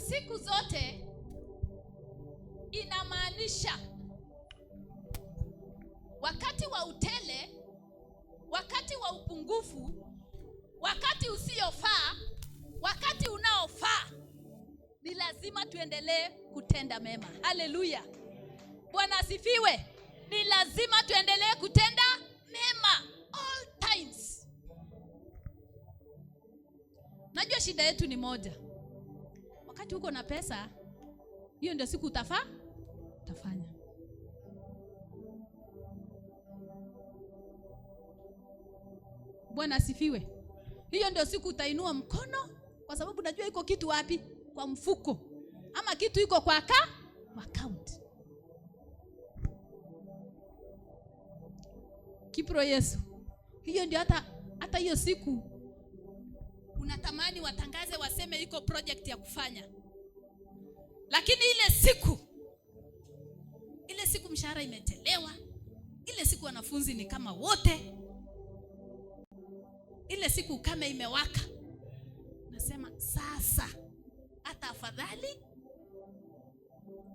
S1: siku zote inamaanisha wakati wa utele, wakati wa upungufu, wakati usiofaa, wakati unaofaa, ni lazima tuendelee kutenda mema. Haleluya. Bwana asifiwe. Ni lazima tuendelee kutenda mema all times. Najua shida yetu ni moja. Wakati uko na pesa, hiyo ndio siku utafanya. Bwana asifiwe. Hiyo ndio siku utainua mkono, kwa sababu najua iko kitu wapi? Kwa mfuko. Ama kitu iko kwa account. Kipro Yesu. Hiyo ndio hata hiyo siku unatamani watangaze waseme iko project ya kufanya. Lakini ile siku mshahara imechelewa. Ile siku wanafunzi ni kama wote. Ile siku ukame imewaka. Nasema sasa hata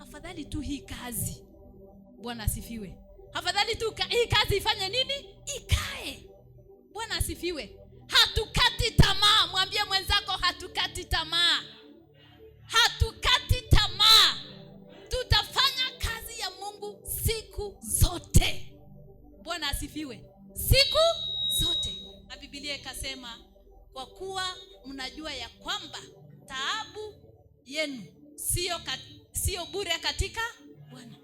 S1: afadhali tu hii kazi. Bwana asifiwe. Afadhali tu hii kazi ifanye nini? Ikae. Bwana asifiwe. Hatukati tamaa. Mwambie mwenzako hatukati tamaa. Hatukati tamaa. Tutafanya kazi ya Mungu siku zote. Bwana asifiwe. Siku zote. Na Biblia ikasema kwa kuwa mnajua ya kwamba taabu yenu sio bure katika Bwana.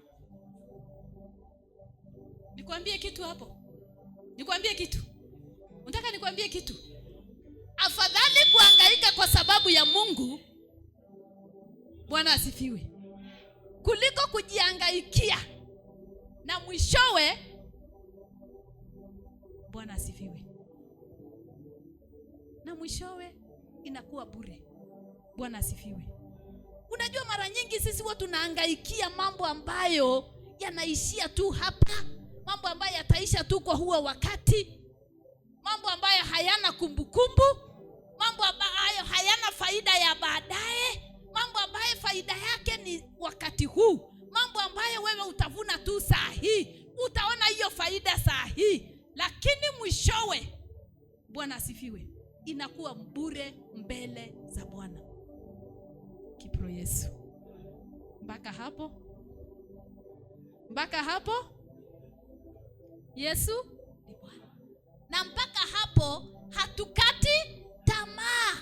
S1: Nikwambie kitu hapo. Unataka nikwambie kitu? Afadhali kuhangaika kwa sababu ya Mungu. Bwana asifiwe. Kuliko kujihangaikia na mwishowe. Bwana asifiwe. Na mwishowe inakuwa bure. Bwana asifiwe. Unajua mara nyingi sisi watu tunahangaikia mambo ambayo yanaishia tu hapa. Mambo ambayo yataisha tu kwa huo wakati. Mambo ambayo hayana kumbukumbu. Mambo ambayo hayana faida ya baadaye. Mambo ambayo faida yake ni wakati huu. Mambo ambayo wewe utavuna tu saa hii. Utaona hiyo faida saa hii. Lakini mwishowe, Bwana asifiwe, inakuwa bure mbele za Bwana. Kipro Yesu. Mpaka hapo Yesu ni Bwana. Na mpaka hapo hatukati tamaa.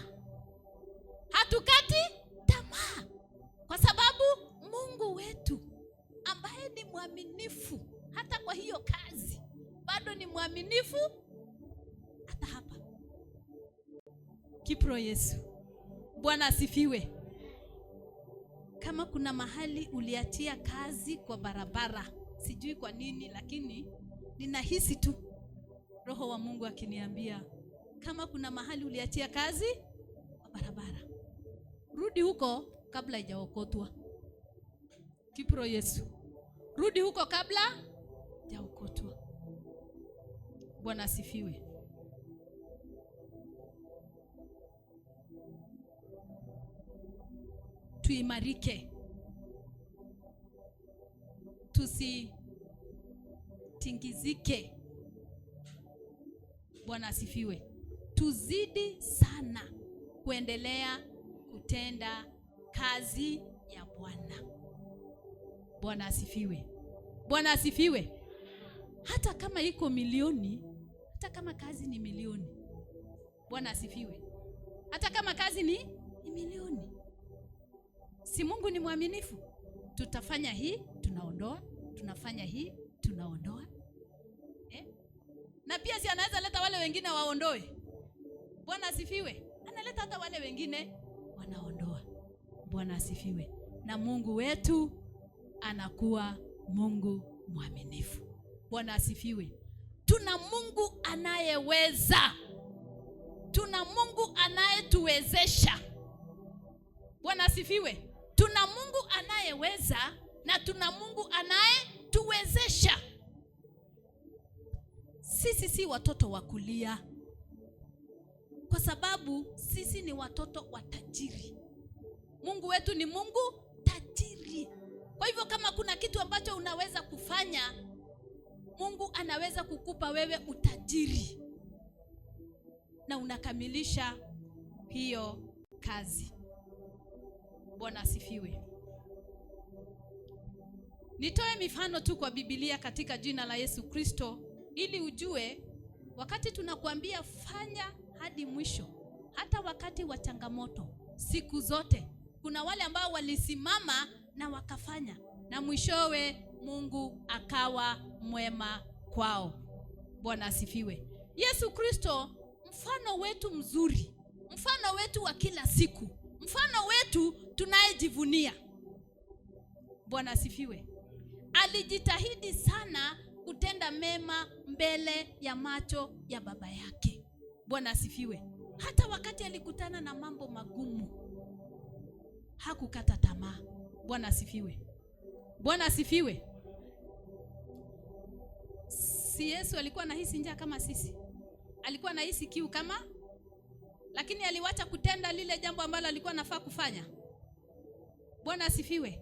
S1: Kwa sababu Mungu wetu ambaye ni mwaminifu hata kwa hiyo kazi, bado ni mwaminifu hata hapa. Kipro Yesu. Bwana asifiwe. Kama kuna mahali uliatia kazi kwa barabara, sijui kwa nini, lakini ninahisi tu Roho wa Mungu akiniambia, kama kuna mahali uliatia kazi kwa barabara, rudi huko kabla haijaokotwa. Kipro Yesu. Rudi huko kabla haijaokotwa. Bwana asifiwe. Tuimarike. Tusitingizike. Bwana asifiwe. Tuzidi sana kuendelea kutenda kazi ya Bwana. Bwana asifiwe. Hata kama iko milioni, hata kama kazi ni milioni. Bwana asifiwe. Hata kama kazi ni milioni. Si Mungu ni mwaminifu? Tutafanya hii, tunaondoa. Tunafanya hii, tunaondoa. Na pia si anaweza leta wale wengine waondoe. Bwana asifiwe. Analeta hata wale wengine wanaondoa. Bwana asifiwe. Na Mungu wetu anakuwa Mungu mwaminifu. Bwana asifiwe. Tuna Mungu anayeweza. Tuna Mungu anayetuwezesha. Bwana asifiwe. Tuna Mungu anayeweza na tuna Mungu anayetuwezesha. Sisi si watoto wa kulia, kwa sababu sisi ni watoto wa tajiri. Mungu wetu ni Mungu tajiri. Kwa hivyo kama kuna kitu ambacho unaweza kufanya, Mungu anaweza kukupa wewe utajiri na unakamilisha hiyo kazi. Bwana asifiwe. Nitoe mifano tu kwa Biblia katika jina la Yesu Kristo, ili ujue wakati tunakuambia fanya hadi mwisho, hata wakati wa changamoto, siku zote kuna wale ambao walisimama na wakafanya, na mwishowe Mungu akawa mwema kwao. Bwana asifiwe. Yesu Kristo mfano wetu mzuri, mfano wetu wa kila siku, mfano wetu tunayejivunia. Bwana asifiwe. Alijitahidi sana kutenda mema mbele ya macho ya baba yake. Bwana asifiwe. Hata wakati alikutana na mambo magumu, hakukata tamaa. Bwana asifiwe. Bwana asifiwe. Si Yesu alikuwa anahisi njaa kama sisi? Alikuwa anahisi kiu kama, lakini aliwacha kutenda lile jambo ambalo alikuwa anafaa kufanya. Bwana asifiwe.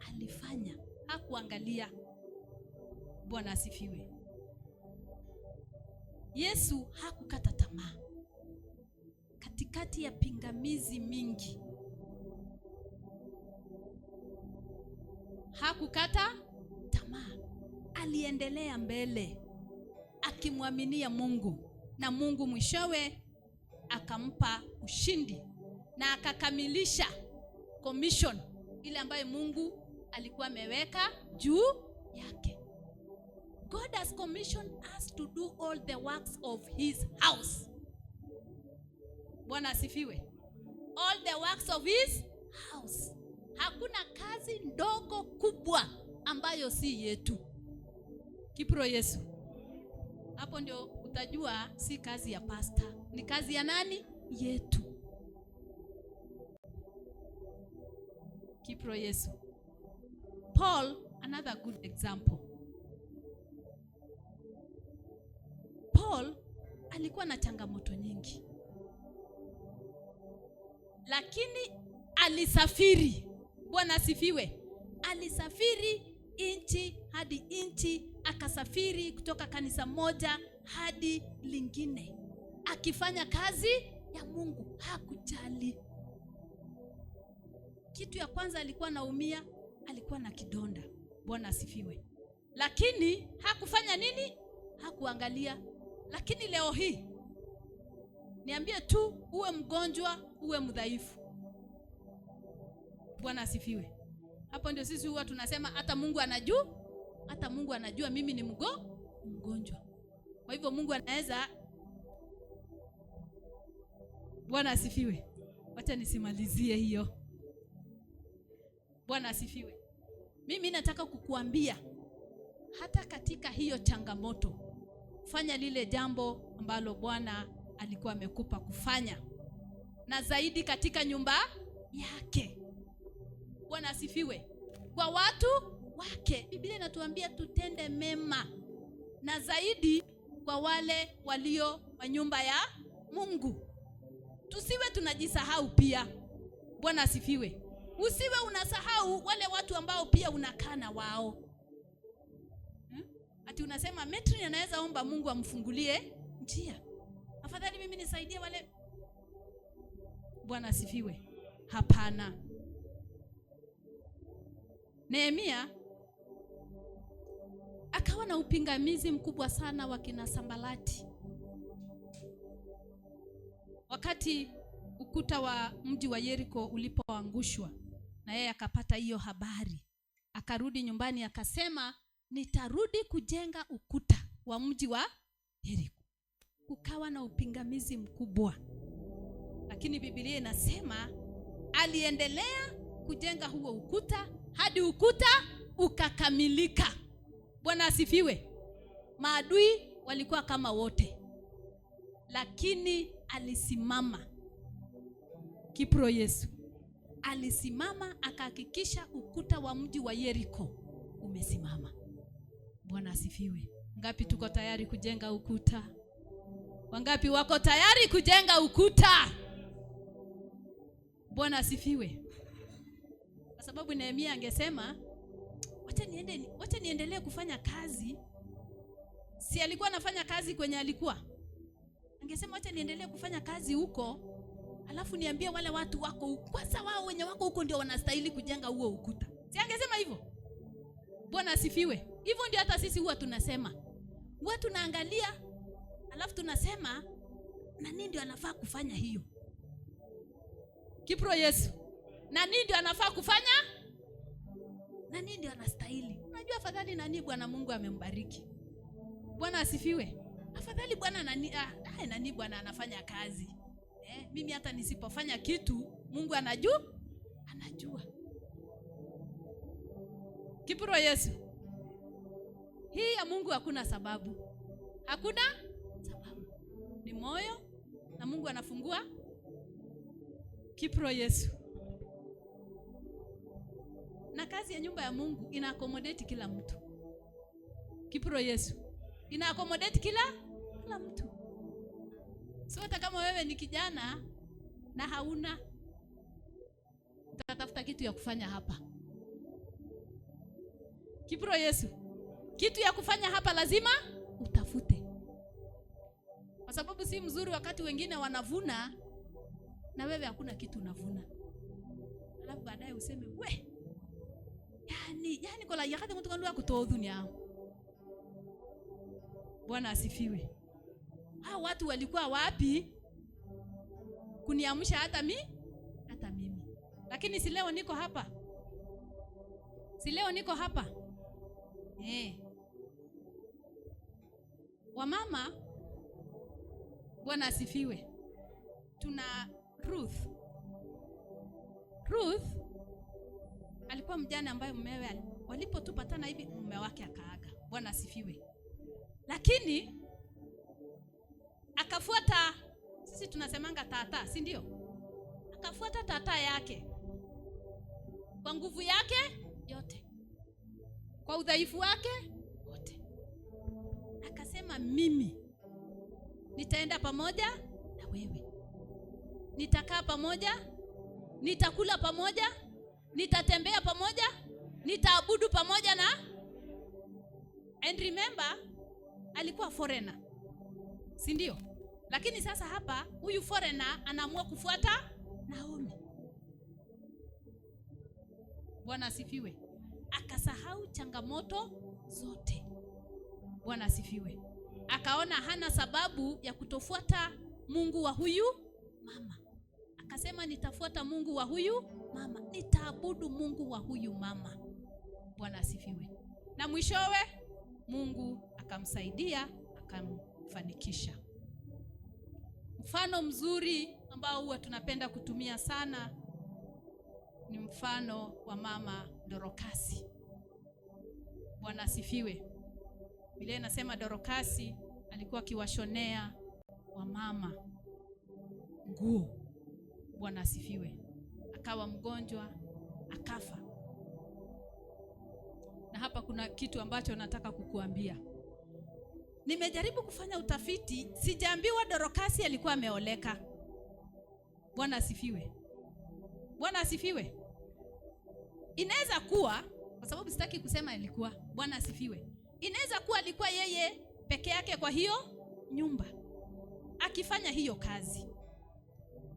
S1: Alifanya, hakuangalia. Bwana asifiwe. Yesu hakukata tamaa. Katikati ya pingamizi mingi, hakukata tamaa. Aliendelea mbele akimwaminia Mungu, na Mungu mwishowe akampa ushindi na akakamilisha commission ile ambayo Mungu alikuwa ameweka juu yake. God has commissioned us to do all the works of his house. Bwana asifiwe. All the works of his house. Hakuna kazi ndogo kubwa ambayo si yetu. Kipro Yesu. Hapo ndio utajua si kazi ya pastor, ni kazi ya nani? Yetu. Kipro Yesu. Paul, another good example. Paul alikuwa na changamoto nyingi, lakini alisafiri. Bwana asifiwe. Alisafiri inchi hadi inchi, akasafiri kutoka kanisa moja hadi lingine, akifanya kazi ya Mungu. Hakujali. Kitu ya kwanza alikuwa naumia, alikuwa na kidonda. Bwana asifiwe. Lakini hakufanya nini? Hakuangalia. Lakini leo hii niambie tu, uwe mgonjwa, uwe mdhaifu. Bwana asifiwe. Hapo ndio sisi huwa tunasema hata Mungu anajua, hata Mungu anajua mimi ni mgonjwa. Kwa hivyo Mungu anaweza. Bwana asifiwe. Wacha nisimalizie hiyo. Bwana asifiwe. Mimi nataka kukuambia hata katika hiyo changamoto, fanya lile jambo ambalo Bwana alikuwa amekupa kufanya, na zaidi katika nyumba yake. Bwana asifiwe. Kwa watu wake. Biblia inatuambia tutende mema, na zaidi kwa wale walio wa nyumba ya Mungu. Tusiwe tunajisahau pia. Bwana asifiwe. Usiwe unasahau wale watu ambao pia unakaa na wao. Ati unasema Metri anaweza omba Mungu amfungulie njia, afadhali mimi nisaidie wale. Bwana asifiwe. Hapana. Nehemia akawa na upingamizi mkubwa sana wa kina Sambalati. Wakati ukuta wa mji wa Yeriko ulipoangushwa, na yeye akapata hiyo habari, akarudi nyumbani akasema, nitarudi kujenga ukuta wa mji wa Yeriko. Kukawa na upingamizi mkubwa, lakini Biblia inasema aliendelea kujenga huo ukuta hadi ukuta ukakamilika. Bwana asifiwe. Maadui walikuwa kama wote, lakini alisimama. Kipro Yesu. Alisimama akahakikisha ukuta wa mji wa Yeriko umesimama. Bwana asifiwe. Ngapi tuko tayari kujenga ukuta? Wangapi wako tayari kujenga ukuta? Bwana asifiwe. Kwa sababu Nehemia angesema, wacha niendelee kufanya kazi. Si alikuwa anafanya kazi kwenye alikuwa? Angesema wacha niendelee kufanya kazi huko, alafu niambie wale watu wako huko, kwanza wao wenye wako huko ndio wanastahili kujenga huo ukuta. Si angesema hivyo? Bwana asifiwe. Hivyo ndio hata sisi huwa tunasema. Huwa tunaangalia, alafu tunasema nani ndio anafaa kufanya hiyo? Kipro Yesu. Nani ndio anafaa kufanya? Nani ndio anastahili? Unajua afadhali nani Bwana Mungu amembariki. Bwana asifiwe. Afadhali Bwana nani Bwana anafanya kazi. Mimi hata nisipofanya kitu Mungu anajua. Kipro Yesu. Hii ya Mungu hakuna sababu. Hakuna sababu. Ni moyo na Mungu anafungua Kipro Yesu. Na kazi ya nyumba ya Mungu ina accommodate kila mtu. Kipro Yesu ina accommodate kila mtu. So hata kama wewe ni kijana na hauna, utatafuta kitu ya kufanya hapa. Kipro Yesu, kitu ya kufanya hapa lazima utafute. Kwa sababu si mzuri wakati wengine wanavuna na wewe hakuna kitu unavuna. Alafu baadaye useme, "We, yani kola yakati mtu kandu kutoa dunia." Bwana asifiwe. Hao watu walikuwa wapi kuniamsha hata mimi? Lakini si leo niko hapa. Wamama, Bwana asifiwe. Tuna Ruth alikuwa mjane ambaye mumewe walipotupatana hivi mume wake akaaga. Bwana asifiwe. Lakini akafuata, sisi tunasemanga tata, si ndio? Akafuata tata yake kwa nguvu yake yote, kwa udhaifu wake wote. Akasema, mimi nitaenda pamoja na wewe, nitakaa pamoja, nitakula pamoja, nitatembea pamoja, nitaabudu pamoja na. And remember, alikuwa foreigner, si ndio? Lakini sasa hapa huyu foreigner anaamua kufuata Naomi. Bwana asifiwe. Akasahau changamoto zote. Bwana asifiwe. Akaona hana sababu ya kutofuata Mungu wa huyu mama. Akasema, nitafuata Mungu wa huyu mama, nitaabudu Mungu wa huyu mama. Bwana asifiwe. Na mwishowe Mungu akamsaidia, akamfanikisha. Mfano mzuri ambao huwa tunapenda kutumia sana ni mfano wa mama Dorokasi. Bwana asifiwe. Biblia inasema Dorokasi alikuwa akiwashonea wamama nguo. Bwana asifiwe. Akawa mgonjwa, akafa. Na hapa kuna kitu ambacho nataka kukuambia. Nimejaribu kufanya utafiti, sijaambiwa Dorokasi alikuwa ameoleka. Bwana asifiwe. Bwana asifiwe. Inaweza kuwa, kwa sababu sitaki kusema ilikuwa. Bwana asifiwe. Inaweza kuwa alikuwa yeye peke yake kwa hiyo nyumba akifanya hiyo kazi,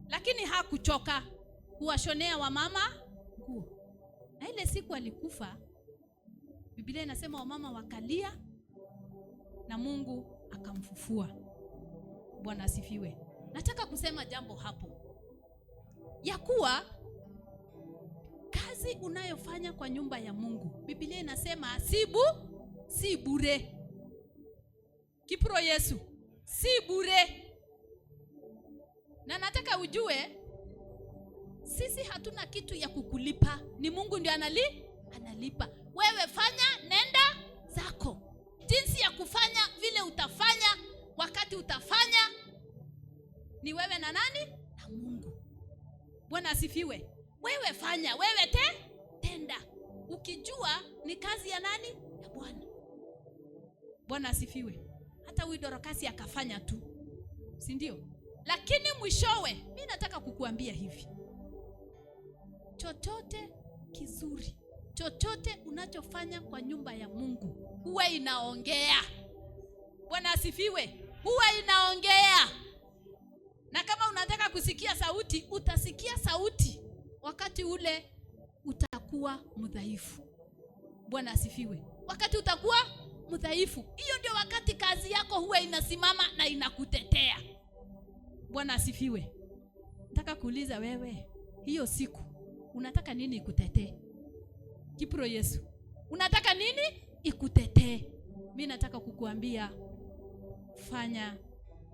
S1: lakini hakuchoka kuwashonea wamama nguo. Na ile siku alikufa, Biblia inasema wamama wakalia na Mungu akamfufua. Bwana asifiwe. Nataka kusema jambo hapo, ya kuwa kazi unayofanya kwa nyumba ya Mungu, Biblia inasema si bure. Kipro Yesu, si bure. Na nataka ujue, sisi hatuna kitu ya kukulipa, ni Mungu ndiye analipa. Wewe fanya, nenda zako. Jinsi ya kufanya vile utafanya, wakati utafanya, ni wewe na nani? Na Mungu. Bwana asifiwe. Wewe fanya, wewe tenda, ukijua ni kazi ya nani? Ya Bwana. Bwana asifiwe. Hata huyu Dorokasi akafanya tu, si ndio? Lakini mwishowe, mimi nataka kukuambia hivi, chochote kizuri, chochote unachofanya kwa nyumba ya Mungu huwa inaongea. Bwana asifiwe. Huwa inaongea. Na kama unataka kusikia sauti, utasikia sauti wakati ule utakuwa mdhaifu. Bwana asifiwe. Wakati utakuwa mdhaifu, hiyo ndio wakati kazi yako huwa inasimama na inakutetea. Bwana asifiwe. Nataka kuuliza wewe, hiyo siku unataka nini ikutetee? Kipro Yesu, unataka nini ikutetee? Mimi nataka kukuambia, fanya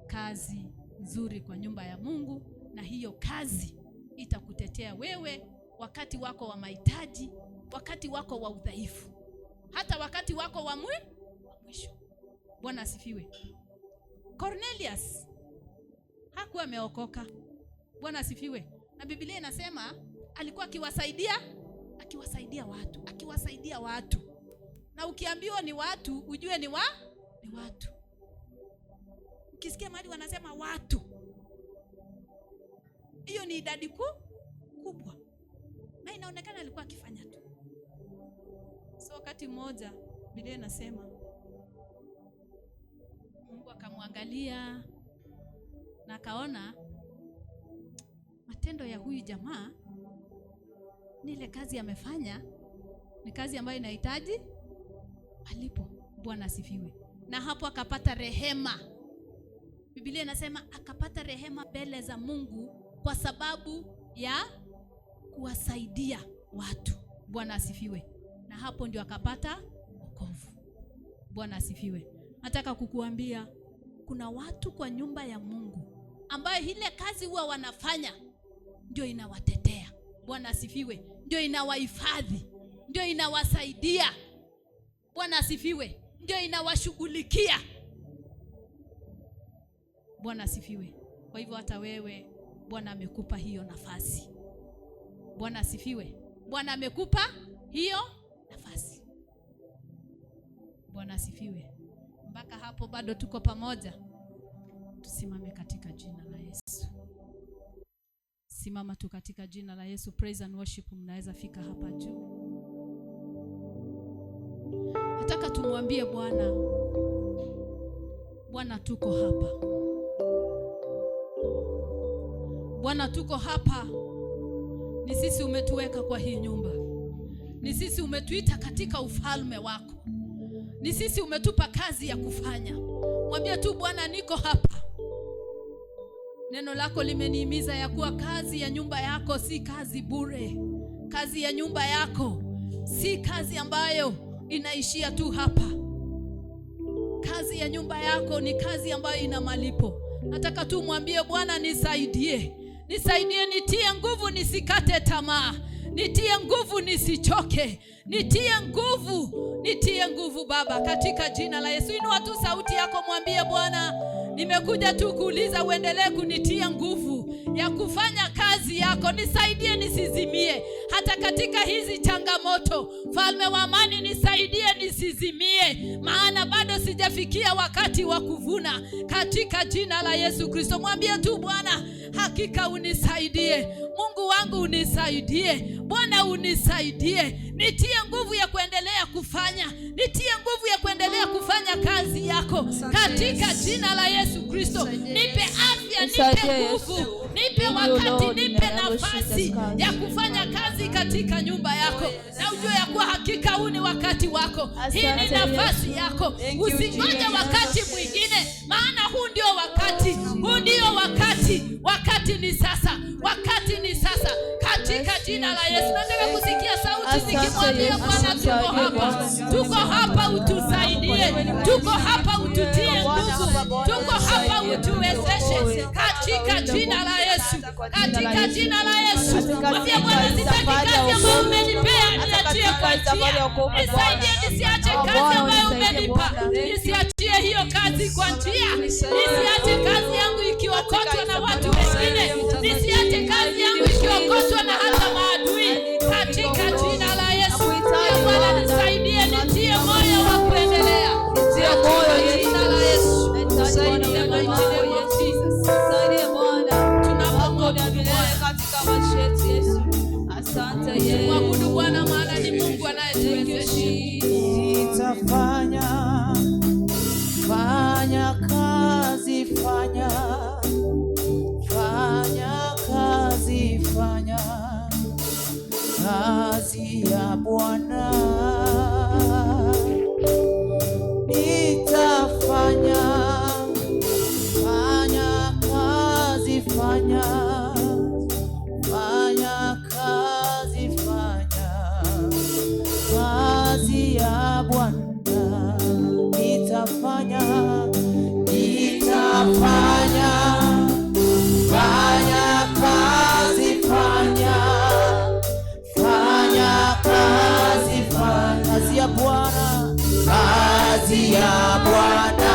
S1: kazi nzuri kwa nyumba ya Mungu, na hiyo kazi itakutetea wewe wakati wako wa mahitaji, wakati wako wa udhaifu, hata wakati wako wa mwisho. Bwana asifiwe. Cornelius hakuwa ameokoka. Bwana asifiwe. Na Biblia inasema alikuwa akiwasaidia watu. Na ukiambiwa ni watu, ujue ni watu. Ukisikia mahali wanasema watu, hiyo ni idadi kubwa. Na inaonekana alikuwa akifanya tu. So wakati mmoja Biblia inasema Mungu akamwangalia na akaona matendo ya huyu jamaa, ni ile kazi amefanya, ni kazi ambayo inahitaji malipo. Bwana asifiwe. Na hapo akapata rehema. Biblia inasema akapata rehema mbele za Mungu kwa sababu ya kuwasaidia watu. Bwana asifiwe. Na hapo ndio akapata wokovu. Bwana asifiwe. Nataka kukuambia kuna watu kwa nyumba ya Mungu ambayo ile kazi huwa wanafanya ndio inawatetea. Bwana asifiwe. Ndio inawahifadhi, ndio inawasaidia. Bwana asifiwe. Ndio inawashughulikia. Bwana asifiwe. Kwa hivyo hata wewe Bwana amekupa hiyo nafasi. Bwana asifiwe. Bwana amekupa hiyo nafasi. Bwana asifiwe. Mpaka hapo bado tuko pamoja. Tusimame katika jina la Yesu. Simama tu katika jina la Yesu. Praise and worship. Mnaweza fika hapa juu. Nataka tumwambie Bwana, Bwana tuko hapa. Bwana tuko hapa. Ni sisi umetuweka kwa hii nyumba. Ni sisi umetuita katika ufalme wako. Ni sisi umetupa kazi ya kufanya. Mwambie tu Bwana, niko hapa. Neno lako limenihimiza ya kuwa kazi ya nyumba yako si kazi bure. Kazi ya nyumba yako si kazi ambayo inaishia tu hapa. Kazi ya nyumba yako ni kazi ambayo ina malipo. Nataka tu mwambie Bwana, nisaidie. Nisaidie, nitie nguvu nisikate tamaa. Nitie nguvu nisichoke. Nitie nguvu Baba, katika jina la Yesu. Inua tu sauti yako, mwambie Bwana, nimekuja tu kuuliza uendelee kunitia nguvu ya kufanya kazi yako. Nisaidie nisizimie hata katika hizi changamoto. Mfalme wa amani, nisaidie nisizimie, maana bado sijafikia wakati wa kuvuna, katika jina la Yesu Kristo. Mwambie tu Bwana, hakika unisaidie. Mungu wangu unisaidie. Bwana unisaidie. Nitie nguvu ya kuendelea kufanya. Nitie nguvu ya kuendelea kufanya kazi yako, katika jina la Yesu Kristo. Nipe afya, nipe nguvu, nipe wakati, nipe nafasi ya kufanya kazi katika nyumba yako. Na ujue ya kuwa hakika huu ni wakati wako. Hii ni nafasi yako. Usingoje wakati mwingine, maana huu ndio wakati. Huu ndio wakati. Wakati ni sasa. Wakati ni sasa, katika jina la Yesu. Nataka kusikia sauti zikimwambia Bwana, tuko hapa. Tuko hapa utusaidie. Tuko hapa ututie nguvu. Tuko hapa utuwezeshe, katika jina la Yesu. Katika jina la Yesu. Mwambie Bwana, sitaki kazi ambayo umenipea niachie kwa njia. Nisaidie nisiache kazi ambayo umenipa. Nisiachie hiyo kazi kwa njia. Nisiache kazi yangu ikiokotwa na watu wengine. Nisiache kazi yangu ikiokotwa na hata maadui, katika jina la Yesu. Bwana nisaidie, nitie moyo wa kuendelea. Nitie moyo jina la Yesu. Nisaidie maisha ya Jesus. Nisaidie Bwana. Tunapomwona milele katika maisha yetu Yesu. Asante Yesu. Mwabudu Bwana, maana ni Mungu anayetuwezesha. Nitafanya kazi, fanya kazi ya Bwana. Nitafanya kazi, fanya kazi ya Bwana. Nitafanya kazi ya Bwana. Kazi ya Bwana.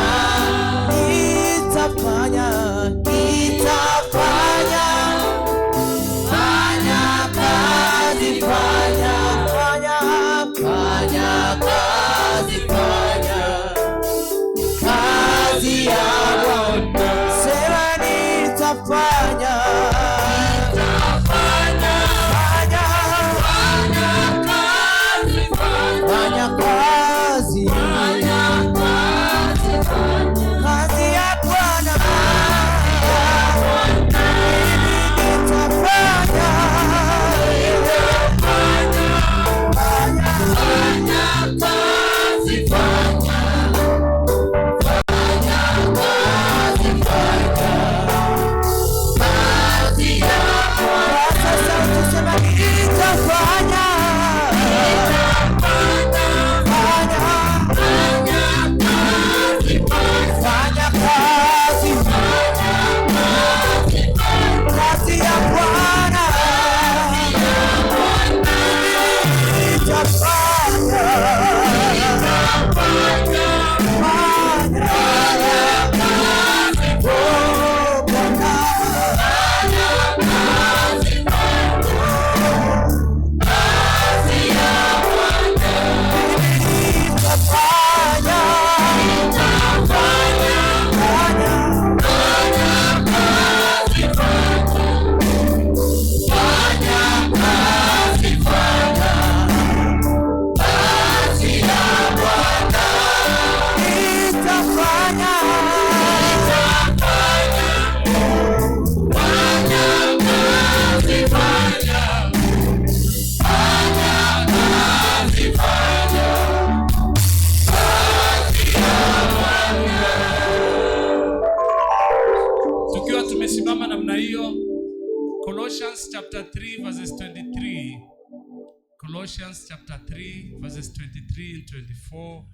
S2: Colossians chapter 3 verses 23 and 24.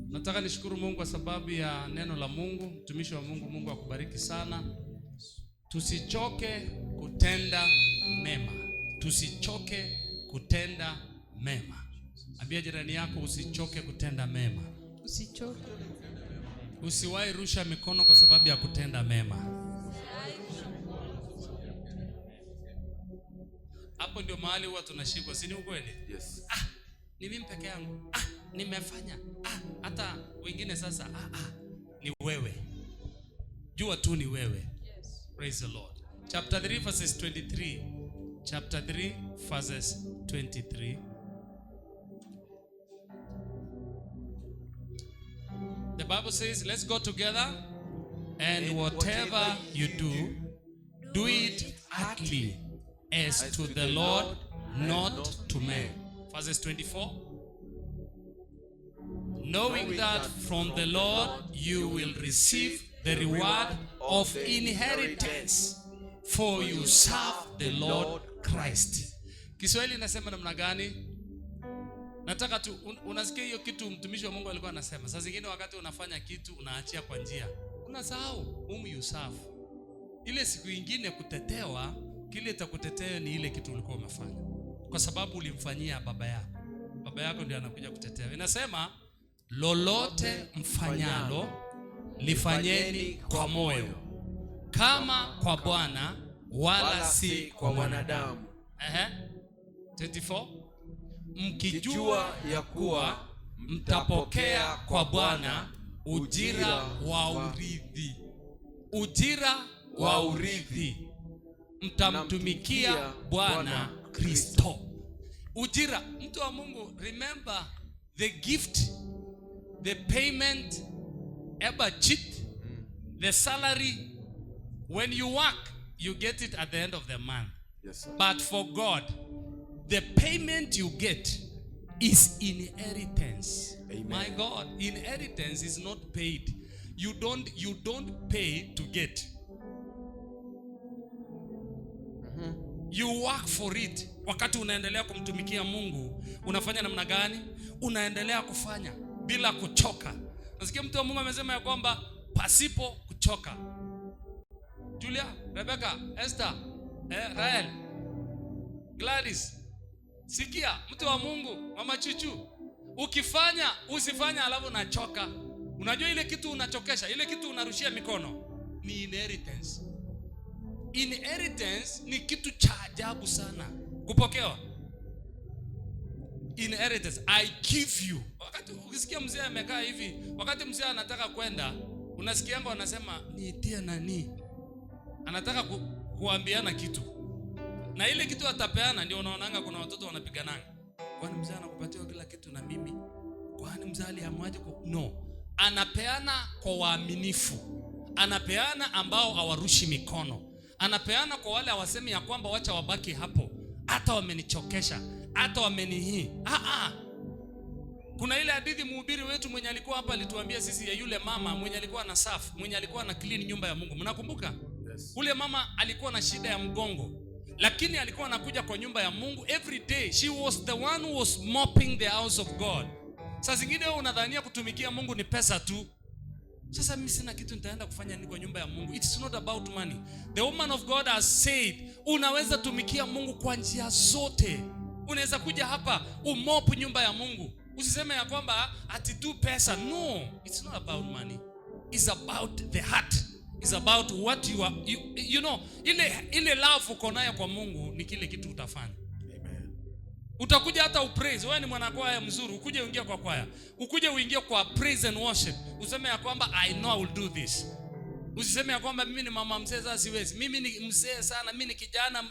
S2: Nataka nishukuru Mungu kwa sababu ya neno la Mungu. Mtumishi wa Mungu, Mungu akubariki sana. Tusichoke kutenda mema. Tusichoke kutenda mema. Ambia jirani yako usichoke kutenda mema.
S1: Usichoke.
S2: Usiwahi rusha mikono kwa sababu ya kutenda mema. Hapo ndio mahali huwa tunashikwa, si ni ukweli?
S3: Yes.
S2: Ni mimi peke yangu. Nimefanya. Hata wengine sasa. Ni wewe. Jua tu ni wewe.
S1: Yes.
S2: Praise the Lord. Chapter 3 verses 23. Chapter 3 verses 23. The Bible says, let's go together, and whatever you do it heartily as to the Lord, not to men. Verses 24. Knowing that from the Lord you will receive the reward of inheritance, for you serve the Lord Christ. Kiswahili nasema namna gani? Nataka tu unasikia hiyo kitu mtumishi wa Mungu alikuwa anasema. Saa zingine wakati unafanya kitu unaachia kwa njia, unasahau whom you serve. Ile siku nyingine kutetewa, kile itakutetea ni ile kitu ulikuwa umefanya, kwa sababu ulimfanyia baba yako. Baba yako ndiye anakuja kutetea. Inasema lolote mfanyalo lifanyeni kwa moyo, kama kwa Bwana wala si kwa mwanadamu. 24. Mkijua ya kuwa mtapokea kwa Bwana ujira wa urithi. Ujira wa urithi. Mtamtumikia Bwana Kristo. Ujira, mtu wa Mungu, remember the gift, the payment, ever cheat, the salary. When you work, you get it at the end of the month.
S3: Yes, sir.
S2: But for God, the payment you get is inheritance.
S3: Amen.
S2: My God, inheritance is not paid. You don't pay to get. You work for it. Wakati unaendelea kumtumikia Mungu, unafanya namna gani? Unaendelea kufanya bila kuchoka. Nasikia mtu wa Mungu amesema ya kwamba pasipo kuchoka. Julia, Rebecca, Esther, Rael, Gladys, sikia mtu wa Mungu, Mama Chuchu, ukifanya usifanya alafu unachoka. Unajua ile kitu unachokesha, ile kitu unarushia mikono ni inheritance. Inheritance ni kitu cha ajabu sana kupokewa. Inheritance, I give you. Wakati ukisikia mzee amekaa hivi, wakati mzee anataka kwenda, unasikianga wanasema niitie nani? Anataka kuambiana kitu. Na ile kitu atapeana, ndio unaonanga kuna watoto wanapigananga. Kwani mzee anakupatia kila kitu na mimi? Kwani mzee aliamwaje? No. Anapeana kwa waaminifu. Anapeana ambao hawarushi mikono. Anapeana kwa wale hawasemi ya kwamba wacha wabaki hapo, hata wamenichokesha, hata wamenihi. Kuna ile hadithi mhubiri wetu mwenye alikuwa hapa alituambia sisi ya yule mama mwenye alikuwa na safu, mwenye alikuwa na clean nyumba ya Mungu. Mnakumbuka?
S3: Yes.
S2: Ule mama alikuwa na shida ya mgongo, lakini alikuwa anakuja kwa nyumba ya Mungu every day. She was the one who was mopping the house of God. Sasa zingine wewe unadhania kutumikia Mungu ni pesa tu. Sasa mimi sina kitu nitaenda kufanya nini kwa nyumba ya Mungu? It's not about money. The woman of God has said, unaweza tumikia Mungu kwa njia zote. Unaweza kuja hapa umop nyumba ya Mungu. Usiseme ya kwamba ati tu pesa. No, it's not about money. It's about the heart. It's about what you are, you know, ile love uko nayo kwa Mungu ni kile kitu utafanya.
S3: Amen.
S2: Utakuja hata upraise. Wewe ni mwanakwaya mzuri, ukuje uingie kwa kwaya. Ukuje uingie kwa praise and worship. Useme ya kwamba I know I will do this. Usiseme ya kwamba mimi ni mama mzee sasa siwezi. Mimi ni mzee sana, mimi ni kijana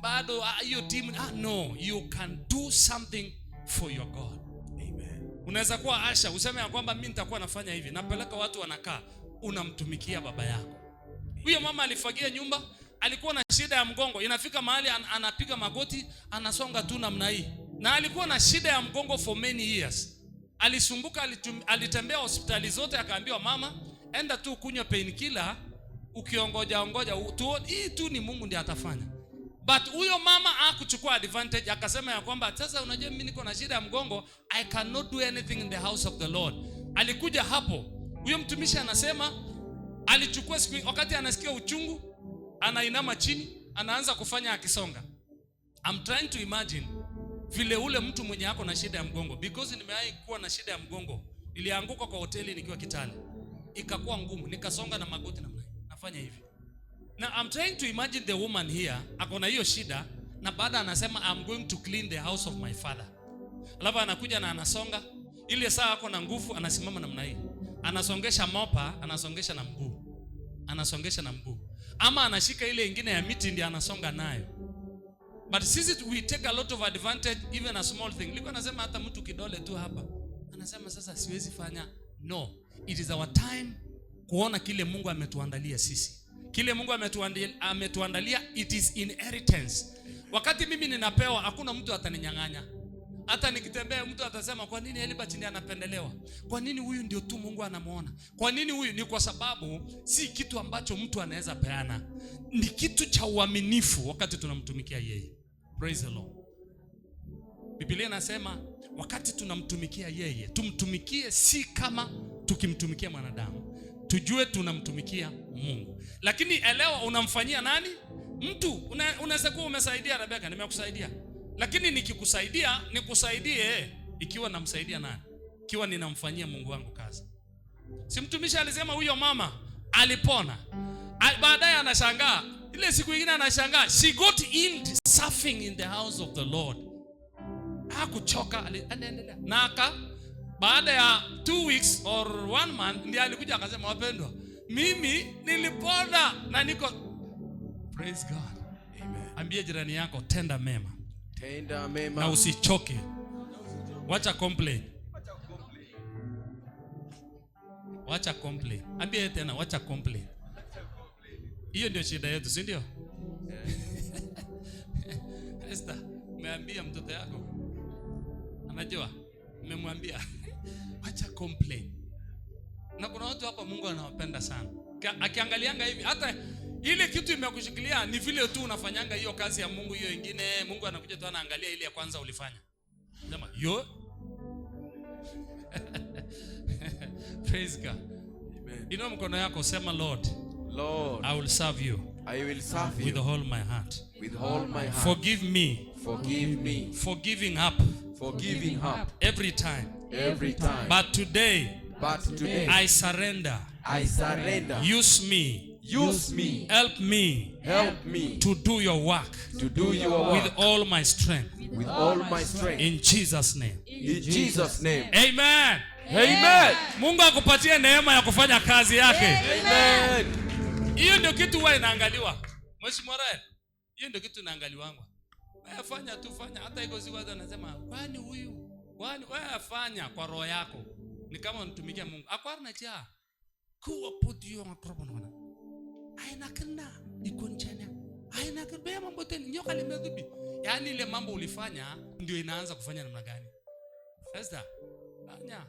S2: bado hiyo timu. No, you can do something for your God.
S3: Amen.
S2: Unaweza kuwa Asha, useme ya kwamba mimi nitakuwa nafanya hivi. Napeleka watu wanakaa, unamtumikia baba yako. Huyo mama alifagia nyumba, alikuwa na shida ya mgongo. Inafika mahali anapiga magoti, anasonga tu namna hii. Na alikuwa na shida ya mgongo for many years. Alisumbuka, alitembea hospitali zote, akaambiwa mama, enda tu kunywa painkiller, ukiongoja hii tu ni Mungu ndiye atafanya. But huyo mama hakuchukua advantage, akasema ya kwamba sasa unajua mimi niko na shida ya mgongo, I cannot do anything in the house of the Lord. Alikuja hapo, huyo mtumishi anasema alichukua siku, wakati anasikia uchungu, anainama chini, anaanza kufanya akisonga. I'm trying to imagine vile ule mtu mwenye yako na shida ya mgongo, because nimewahi kuwa na shida ya mgongo. Nilianguka kwa hoteli nikiwa Kitale, ikakuwa ngumu, nikasonga na magoti namna nafanya hivi. Now I'm trying to imagine the woman here akona hiyo shida, na baada anasema I'm going to clean the house of my father. Alafu anakuja na anasonga ile saa ako na nguvu, anasimama namna hii, anasongesha mopa, anasongesha na mguu, anasongesha na mguu, ama anashika ile nyingine ya miti ndio anasonga nayo. But sisi we take a lot of advantage, even a small thing. Nilikuwa nasema hata mtu kidole tu hapa, anasema sasa siwezi fanya. No, it is our time kuona kile Mungu ametuandalia sisi. Kile Mungu ametuandalia, it is inheritance. Wakati mimi ninapewa, hakuna mtu ataninyang'anya. Hata nikitembea mtu atasema kwa nini Elibert ndiye anapendelewa? Kwa nini huyu ndio tu Mungu anamuona? Kwa nini huyu? Ni kwa sababu si kitu ambacho mtu anaweza peana. Ni kitu cha uaminifu wakati tunamtumikia yeye. Praise the Lord. Biblia inasema wakati tunamtumikia yeye, tumtumikie si kama tukimtumikia mwanadamu. Tujue tunamtumikia Mungu. Lakini elewa unamfanyia nani? Mtu. Unaweza kuwa umesaidia Rebeka, nimekusaidia. Lakini nikikusaidia, nikusaidie ikiwa namsaidia nani? Ikiwa ninamfanyia Mungu wangu kazi. Si mtumishi alisema huyo mama alipona. Baadaye anashangaa, ile siku nyingine anashangaa, she got healed serving in the house of the Lord. Hakuchoka, anaendelea. Na baada ya 2 weeks or 1 month ndiye alikuja akasema, wapendwa, mimi nilipona na niko. Praise God. Amen. Ambie jirani yako tenda mema.
S3: Tenda mema.
S2: Na usichoke. Wacha complain. Wacha complain. Ambie tena wacha complain. Hiyo ndio shida yetu, si ndio? Esther, umeambia mtoto yako? Anajua? Umemwambia? Wacha complain. Na kuna watu hapa Mungu anawapenda sana. Akiangalianga hivi, hata ile kitu imekushikilia ni vile tu unafanyanga hiyo kazi ya Mungu, hiyo nyingine Mungu anakuja tu anaangalia ile ya kwanza ulifanya. Sema, yo. Praise God. Amen. Inua mkono yako, sema Lord, I will serve you.
S3: I will serve you
S2: with all my heart.
S3: With all my heart.
S2: Forgive me.
S3: Forgive me.
S2: For giving up.
S3: For giving up.
S2: Every time.
S3: Every time.
S2: But today. I surrender.
S3: I surrender.
S2: Use me.
S3: Use me.
S2: Help me.
S3: Help me.
S2: To do your work.
S3: To do your work.
S2: With all my strength.
S3: With all my strength.
S2: In Jesus' name.
S3: In Jesus' name.
S2: Amen.
S3: Amen.
S2: Mungu akupatie neema ya kufanya kazi yake.
S3: Amen.
S2: Hiyo ndio kitu huwa inaangaliwa. Mheshimiwa Rael, hiyo ndio kitu inaangaliwa. Wewe fanya tu, fanya. Hata iko siku watu wanasema, kwani huyu? Kwani wewe fanya kwa roho yako. Ni kama unatumikia Mungu. Akwarna cha. Kuwa podio ngapropona. Aina kenda ikonchanya. Aina kebea mambo tena nyoka limedhibi. Yaani ile mambo ulifanya ndio inaanza kufanya namna gani? Sasa anya.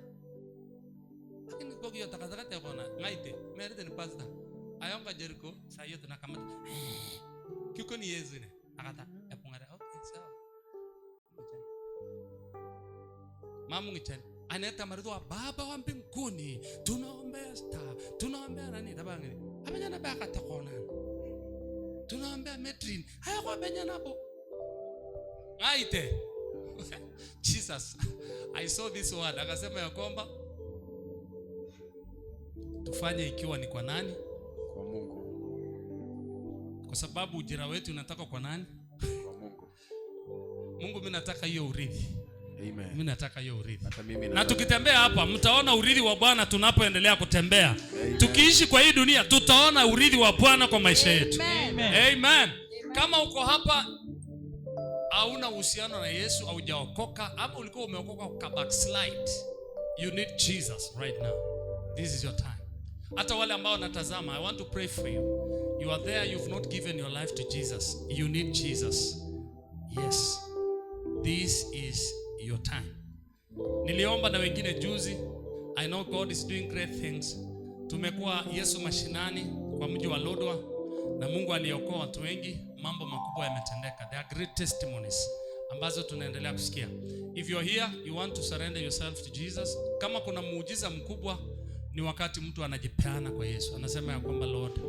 S2: Lakini kwa hiyo takataka yona ngaite. Merite ni pastor. Ayonga Jericho sayo tunakamata. Kiko ni Yesu ne. Akata epongara. Okay, sawa. Mamu ngichani. Aneta maridwa baba wa mbinguni, tunaombea star, tunaombea nani tabangi. Abanyana baka takona. Tunaombea Metrin. Haya kwa benyana bo. Ngaite. Jesus. I saw this word. Akasema ya kwamba tufanye ikiwa ni kwa nani?
S3: Kwa Mungu.
S2: Kwa sababu ujira wetu unataka kwa nani?
S3: Kwa Mungu.
S2: Mungu, mimi nataka hiyo urithi.
S3: Amen.
S2: Mimi nataka hiyo urithi.
S3: Na
S2: tukitembea hapa mtaona urithi wa Bwana tunapoendelea kutembea.
S3: Amen.
S2: Tukiishi kwa hii dunia tutaona urithi wa Bwana kwa maisha yetu.
S1: Amen.
S2: Amen. Kama uko hapa hauna uhusiano na Yesu, haujaokoka, ama ulikuwa umeokoka uka backslide, you need Jesus right now. This is your time. Hata wale ambao natazama, I want to pray for you. You are there, you've not given your life to Jesus. You need Jesus. Yes. This is your time. Niliomba na wengine juzi. I know God is doing great things. Tumekuwa Yesu mashinani kwa mji wa Lodwar. na Mungu aliokoa watu wengi, mambo makubwa yametendeka. There are great testimonies ambazo tunaendelea kusikia. If you're here, you want to surrender yourself to Jesus. Kama kuna muujiza mkubwa, ni wakati mtu anajipeana kwa Yesu. Anasema ya kwamba Lord,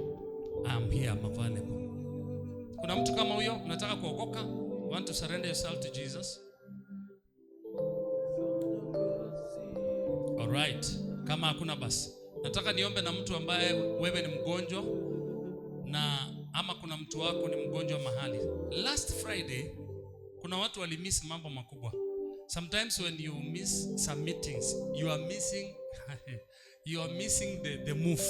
S2: I am here, I'm available. Kuna mtu kama huyo, unataka kuokoka, you want to surrender yourself to Jesus? Alright. Kama hakuna basi, nataka niombe na mtu ambaye wewe ni mgonjwa, na ama kuna mtu wako ni mgonjwa mahali. Last Friday kuna watu walimiss mambo makubwa. Sometimes when you miss some meetings, you are missing the move.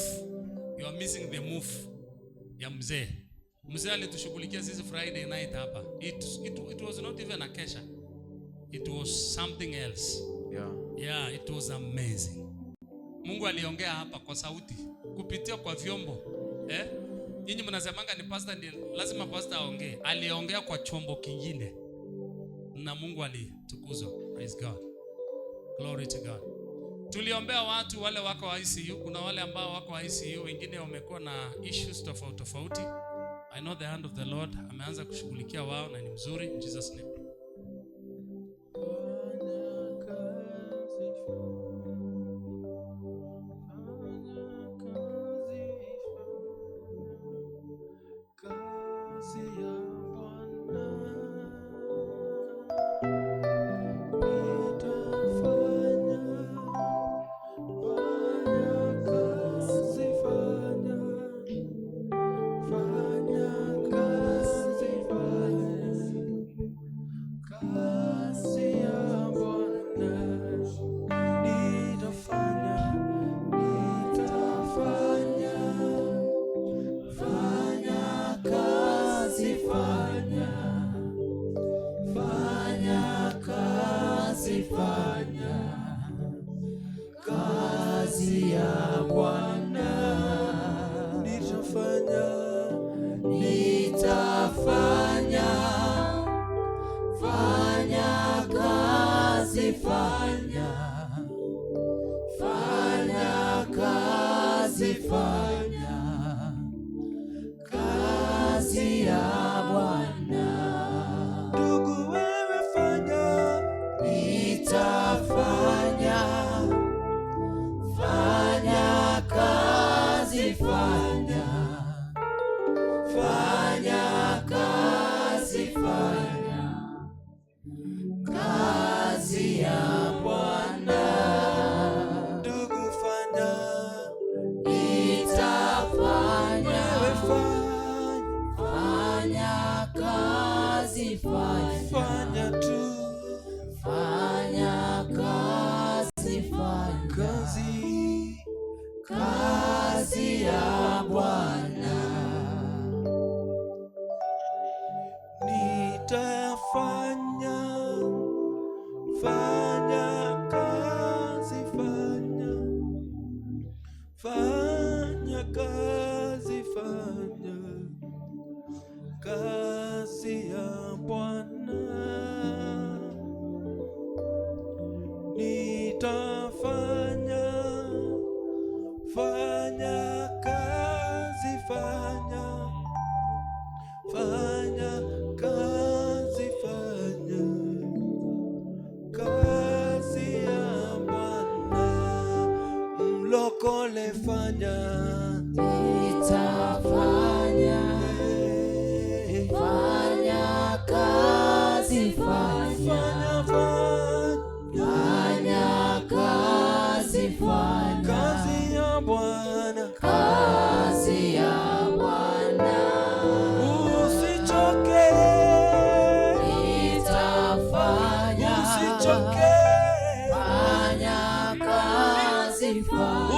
S2: You are missing the move ya mzee. Mzee alitushughulikia sisi Friday night hapa. It was not even a kesha. It was something else. Yeah, it was amazing. Mungu aliongea hapa kwa sauti, kupitia kwa vyombo. Nyinyi mnasemanga ni pastor, ni lazima pastor aongee. Aliongea kwa chombo kingine, na Mungu alitukuzwa. Praise God. Glory to God. Tuliombea watu wale wako ICU. Kuna wale ambao wako ICU, wengine wamekuwa na issues tofauti. I know the hand of the Lord ameanza kushughulikia wao, na ni mzuri. In Jesus name.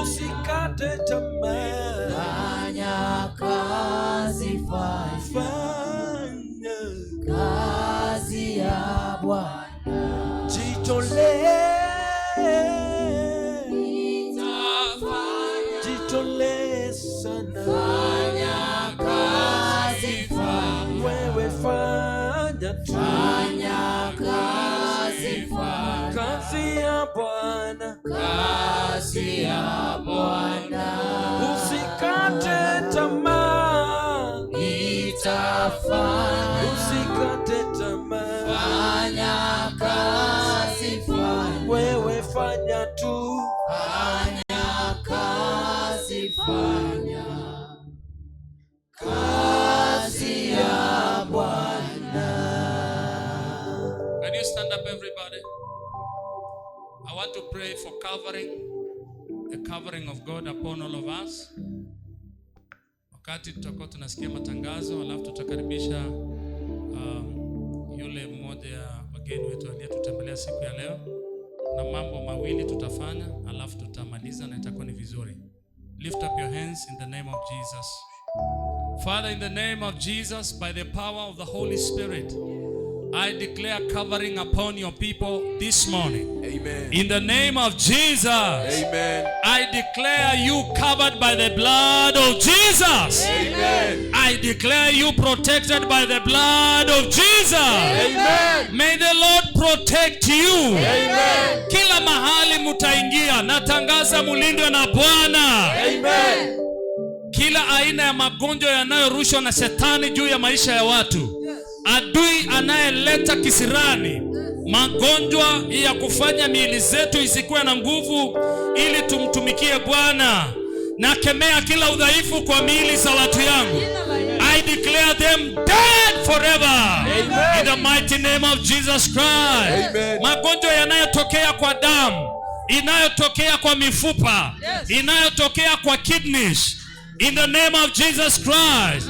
S4: Usikate tamaa, fanya kazi, fanya kazi ya Bwana, jitolee sana, fanya kazi, wewe fanya tu, fanya kazi, kazi ya Bwana, kazi ya Bwana. Usikate tamaa, usikate tamaa,
S5: Fanya kazi, fanya
S4: wewe fanya tu,
S5: kazi, fanya kazi ya Bwana.
S2: Can you stand up, everybody? I want to pray for the covering of God upon all of us. Wakati tutakuwa tunasikia matangazo, alafu tutakaribisha yule mmoja ya wageni wetu aliyetutembelea siku ya leo, na mambo mawili tutafanya, alafu tutamaliza na itakuwa ni vizuri. Lift up your hands in the name of Jesus. Father, in the name of Jesus, by the power of the Holy Spirit, I declare covering upon your people this morning.
S3: Amen.
S2: In the name of Jesus,
S3: Amen.
S2: I declare you covered by the blood of Jesus.
S3: Amen.
S2: I declare you protected by the blood of Jesus.
S3: Amen.
S2: May the Lord protect you.
S3: Amen.
S2: Kila mahali mutaingia, natangaza mulindwe na Bwana.
S3: Amen.
S2: Kila aina ya magonjwa yanayorushwa na shetani juu ya maisha ya watu, adui anayeleta kisirani, magonjwa ya kufanya miili zetu isikuwe na nguvu ili tumtumikie Bwana, na kemea kila udhaifu kwa miili za watu yangu. I declare them dead forever.
S3: Amen.
S2: In the mighty name of Jesus Christ.
S3: Amen.
S2: Magonjwa yanayotokea kwa damu, inayotokea kwa mifupa, inayotokea kwa kidneys, in the name of Jesus Christ.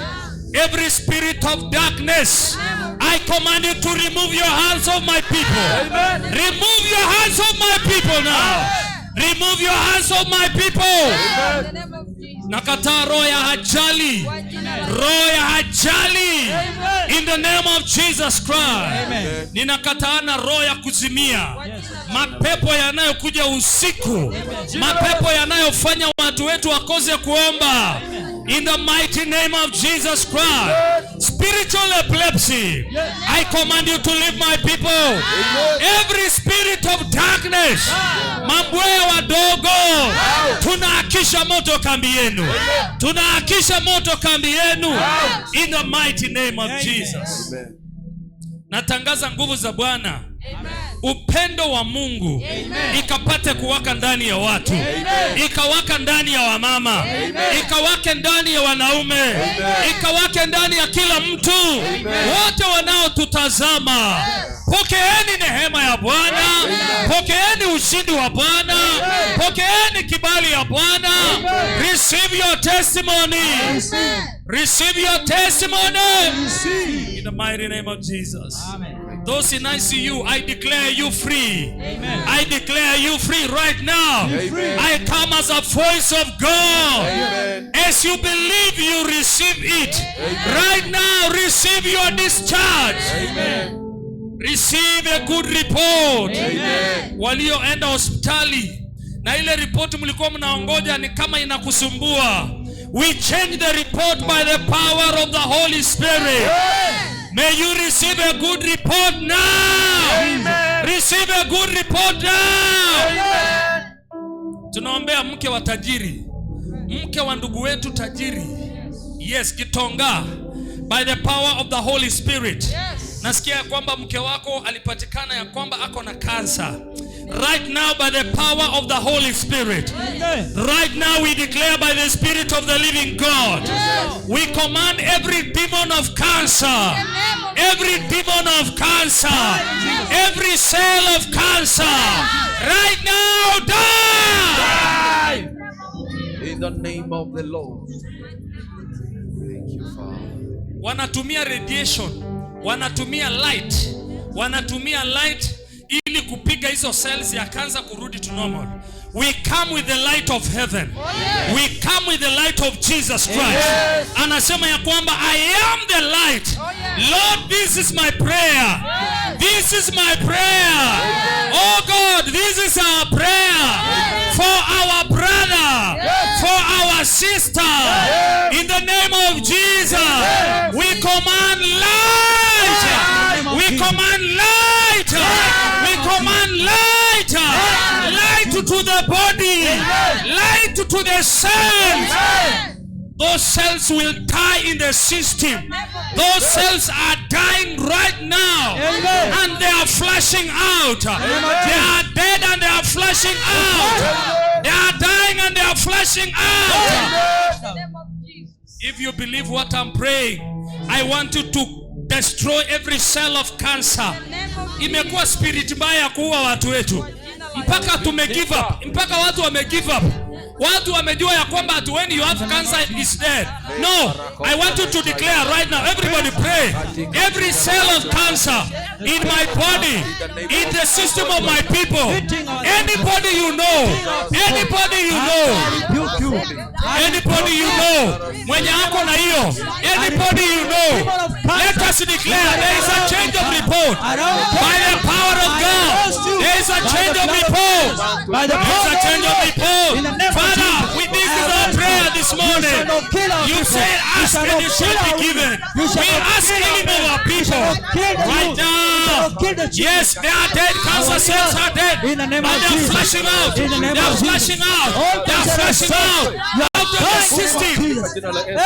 S2: Every spirit of darkness, I command you to remove your hands of my people.
S3: Amen.
S2: Remove your hands of my people now. Remove your hands of my people. Nakataa roho ya ajali. Roho ya ajali. In the name of Jesus Christ. Ninakataa na roho ya kuzimia. Mapepo yanayokuja usiku. Mapepo yanayofanya watu wetu wakose kuomba. In the mighty name of Jesus Christ. Spiritual epilepsy, I command you to leave my people. Every spirit of darkness, mambwea wadogo, tunaakisha moto kambi yenu. Tunaakisha moto kambi yenu. In the mighty name of Jesus. Natangaza nguvu za Bwana. Upendo wa Mungu ikapate kuwaka ndani ya watu. Ikawaka ndani ya wamama. Ikawake ndani ya wanaume. Ikawake ndani ya kila mtu. Wote wanaotutazama, pokeeni neema ya Bwana. Pokeeni ushindi wa Bwana. Pokeeni kibali ya Bwana. Receive your testimony. Receive your testimony. In the mighty name of Jesus.
S5: Amen.
S2: Those in ICU, I declare you free. Amen. I declare you free right now.
S3: Amen.
S2: I come as a voice of God.
S3: Amen.
S2: As you believe, you receive it. Amen. Right now, receive your discharge.
S3: Amen.
S2: Receive a good report.
S3: Amen.
S2: Walioenda hospitali na ile report mlikuwa mnaongoja ni kama inakusumbua, we change the report by the power of the Holy Spirit. May you receive a good report now. Amen. Receive a good report now. Amen. Tunaombea mke wa tajiri, mke wa ndugu wetu tajiri. Yes, Kitonga, by the power of the Holy Spirit. Yes. Nasikia kwamba mke wako alipatikana ya kwamba ako na cancer. Right now, by the power of the Holy Spirit. Yes. Right now, we declare by the Spirit of the living God. Yes. We command every demon of cancer, every demon of cancer, every cell of cancer, right now, die!
S4: in the name of the Lord. Thank you, Father.
S2: Wanatumia radiation, wanatumia light ili kupiga hizo cells ya kansa kurudi to normal. We come with the light of heaven. Oh, yes. We come with the light of Jesus Christ. Yes. Anasema ya kwamba I am the light. Oh, yes. Lord, this is my prayer. Yes. This is my prayer. Yes. Oh God, this is our prayer. Yes. For our brother. Yes. For our sister. Yes. In the name of Jesus. Yes. We command light. Yes. We command light. Yes. We command light. Yes. Light to the body. Yes. Light to the cells. Yes. those cells will die in the system. Those cells are dying right now. And they are flashing out. They are dead and they are flashing out. They are dying and they are flashing out. If you believe what I'm praying, I want you to destroy every cell of cancer. Imekuwa spirit mbaya kuua watu wetu. Mpaka tume give up. Mpaka watu wame give up. Watu wamejua ya kwamba when you have cancer is dead. No, I want you to declare right now. Everybody pray. Every cell of cancer in my body, in the system of my people, anybody you know, anybody you know, anybody you know, mwenye ako na hiyo, anybody you know, let us declare there is a change of report by the power of God. There is a change of report. There is a change of report. Father, we this is our prayer this morning. You say ask and you shall be given. We ask healing of our people right now. Yes, they are dead. Cancer cells are dead. But they are flashing out. They are flashing out. They are flashing out. Out of the system.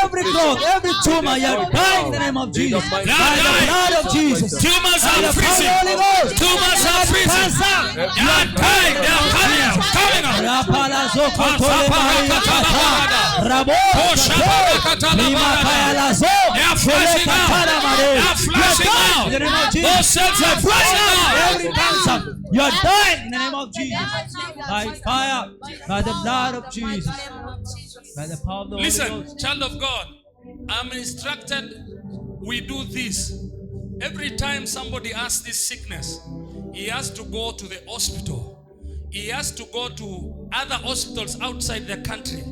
S5: Every clot, every tumor, you are dying in the name of Jesus. By the blood of Jesus.
S2: Tumors are freezing. Tumors are freezing. They are dying. They are coming out. Coming out. They are flashing out. They are flashing out. Those cells are flashing out.
S5: Every cancer, you are dying in the name of Jesus. By fire, by the blood of Jesus, by the power of the Holy
S2: Listen,
S5: Ghost.
S2: child of God, I'm instructed we do this. Every time somebody has this sickness, he has to go to the hospital. He has to go to other hospitals outside the country.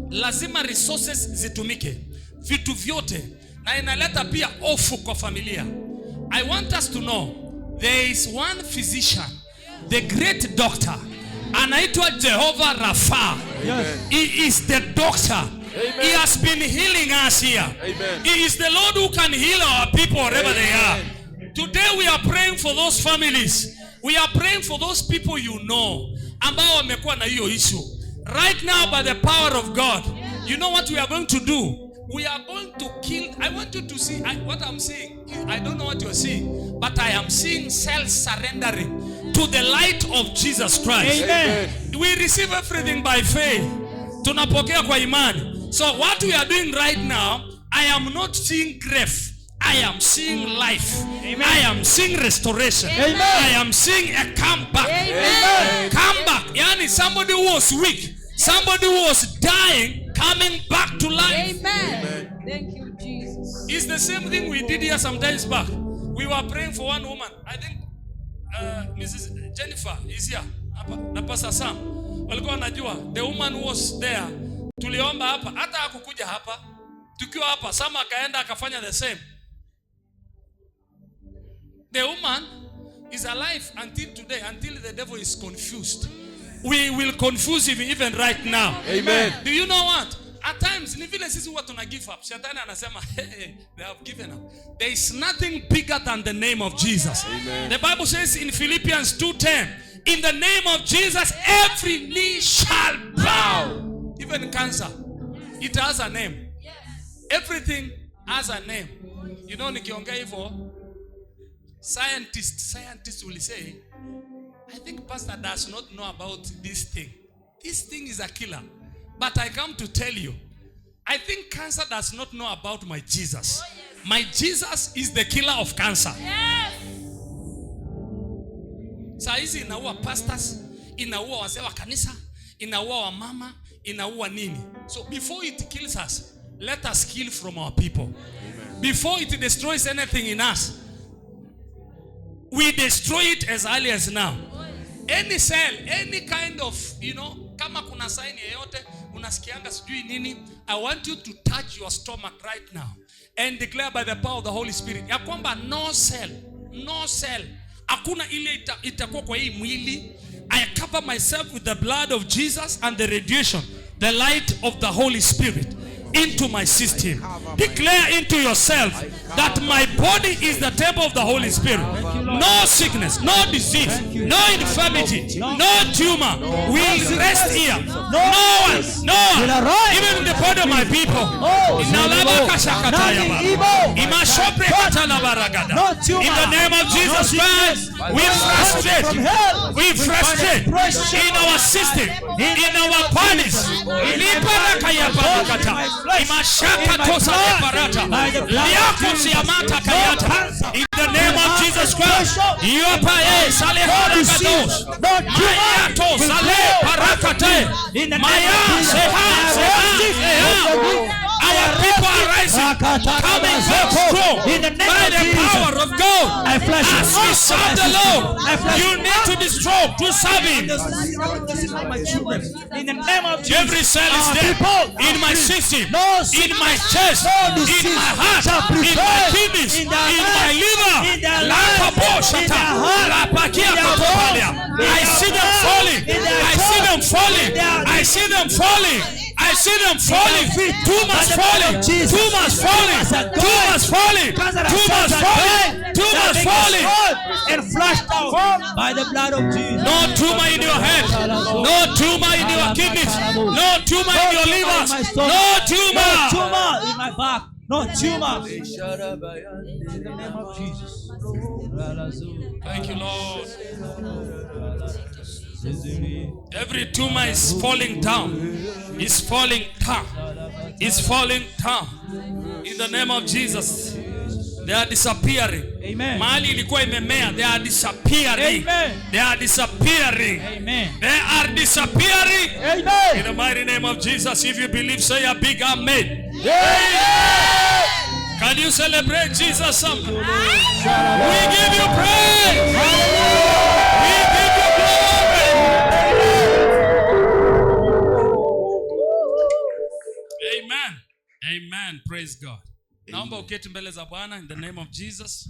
S2: Lazima resources zitumike. Vitu vyote. Na inaleta pia hofu kwa familia. I want us to know there is one physician, the great doctor, anaitwa Jehovah Rapha.
S4: Amen.
S2: He is the doctor.
S4: Amen.
S2: He has been healing us here.
S4: Amen.
S2: He is the Lord who can heal our people wherever they are. Today we are praying for those families. We are praying for those people you know ambao wamekuwa na hiyo issue. Right now by the power of God, you know what we are going to do? We are going to kill. I want you to see what I'm seeing. I don't know what you're seeing, but I am seeing cells surrendering to the light of Jesus Christ.
S4: Amen.
S2: We receive everything by faith. Tunapokea kwa imani. So what we are doing right now, I am not seeing grief. I am seeing life. Amen. I am seeing restoration. Amen. I am seeing a comeback. Amen. Comeback. Yani somebody who was weak, somebody who was dying, coming back to life.
S3: Amen. Thank you, Jesus.
S2: It's the same thing we did here some times back. We were praying for one woman. I think Mrs. Jennifer is here. Na Pastor Sam. Walikuwa wanajua the woman who was there. Tuliomba hapa. Hata hakukuja hapa. Tukiwa hapa, Sam akaenda akafanya the same. The woman is alive until today, until the devil is confused. We will confuse him even right now.
S4: Amen.
S2: Do you know what? At times, ni vile sisi huwa tuna give up. Shetani anasema, hey, they have given up. There is nothing bigger than the name of Jesus.
S4: Amen.
S2: The Bible says in Philippians 2:10, in the name of Jesus, every knee shall bow. Even cancer, it has a name. Everything has a name. You know, nikiongea hivyo, scientists will say, I think pastor does not know about this thing. This thing is a killer. But I come to tell you, I think cancer does not know about my Jesus. My Jesus is the killer of cancer. Saa hizi inaua pastors, inaua wazee wa kanisa, inaua wa mama, inaua nini. So before it kills us, let us kill from our people. Amen. Before it destroys anything in us, we destroy it as early as now. Any cell, any kind of, kama kuna sign yeyote, unasikianga sijui nini, I want you to touch your stomach right now and declare by the power of the Holy Spirit ya kwamba no cell, hakuna ile itakuwa kwa hii mwili. I cover myself with the blood of Jesus and the radiation, the light of the Holy Spirit into my system. Declare into yourself that my body is the temple of the Holy Spirit. no sickness, no disease, no infirmity, no tumor will rest here. No one, even in the body of my people. In the name of Jesus Christ, we frustrate in our system, in our bodies. In the name of Jesus Christ, our people are rising, coming back strong by the power of God. As we serve the Lord, you need to be strong to serve Him.
S5: In the name of Jesus,
S2: every cell is there in my system, in my chest, in my heart, in my kidneys, in my liver. I see them falling. I see them falling. I see them falling. I see them falling. Tumors falling. Tumors falling. Tumors falling. Tumors falling. Tumors falling.
S5: And flushed out by the blood of Jesus.
S2: No tumor in your head. No tumor in your kidneys. No tumor in your liver. No tumor.
S5: No tumor in my back. No tumor. In the name of Jesus.
S2: Thank you, Lord. Every tumor is falling down. It's falling down. It's falling down. In the name of Jesus. They are disappearing.
S5: Amen.
S2: Mahali ilikuwa imemea, they are disappearing.
S5: Amen.
S2: They are disappearing.
S5: Amen.
S2: They are disappearing.
S5: Amen.
S2: In the mighty name of Jesus, if you believe, say a big amen.
S5: Amen.
S2: Can you celebrate Jesus something? We give you praise. We give you glory. Amen. Amen. Praise God. Naomba uketi mbele za Bwana in the name of Jesus.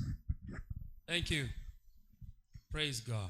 S2: Thank you. Praise God.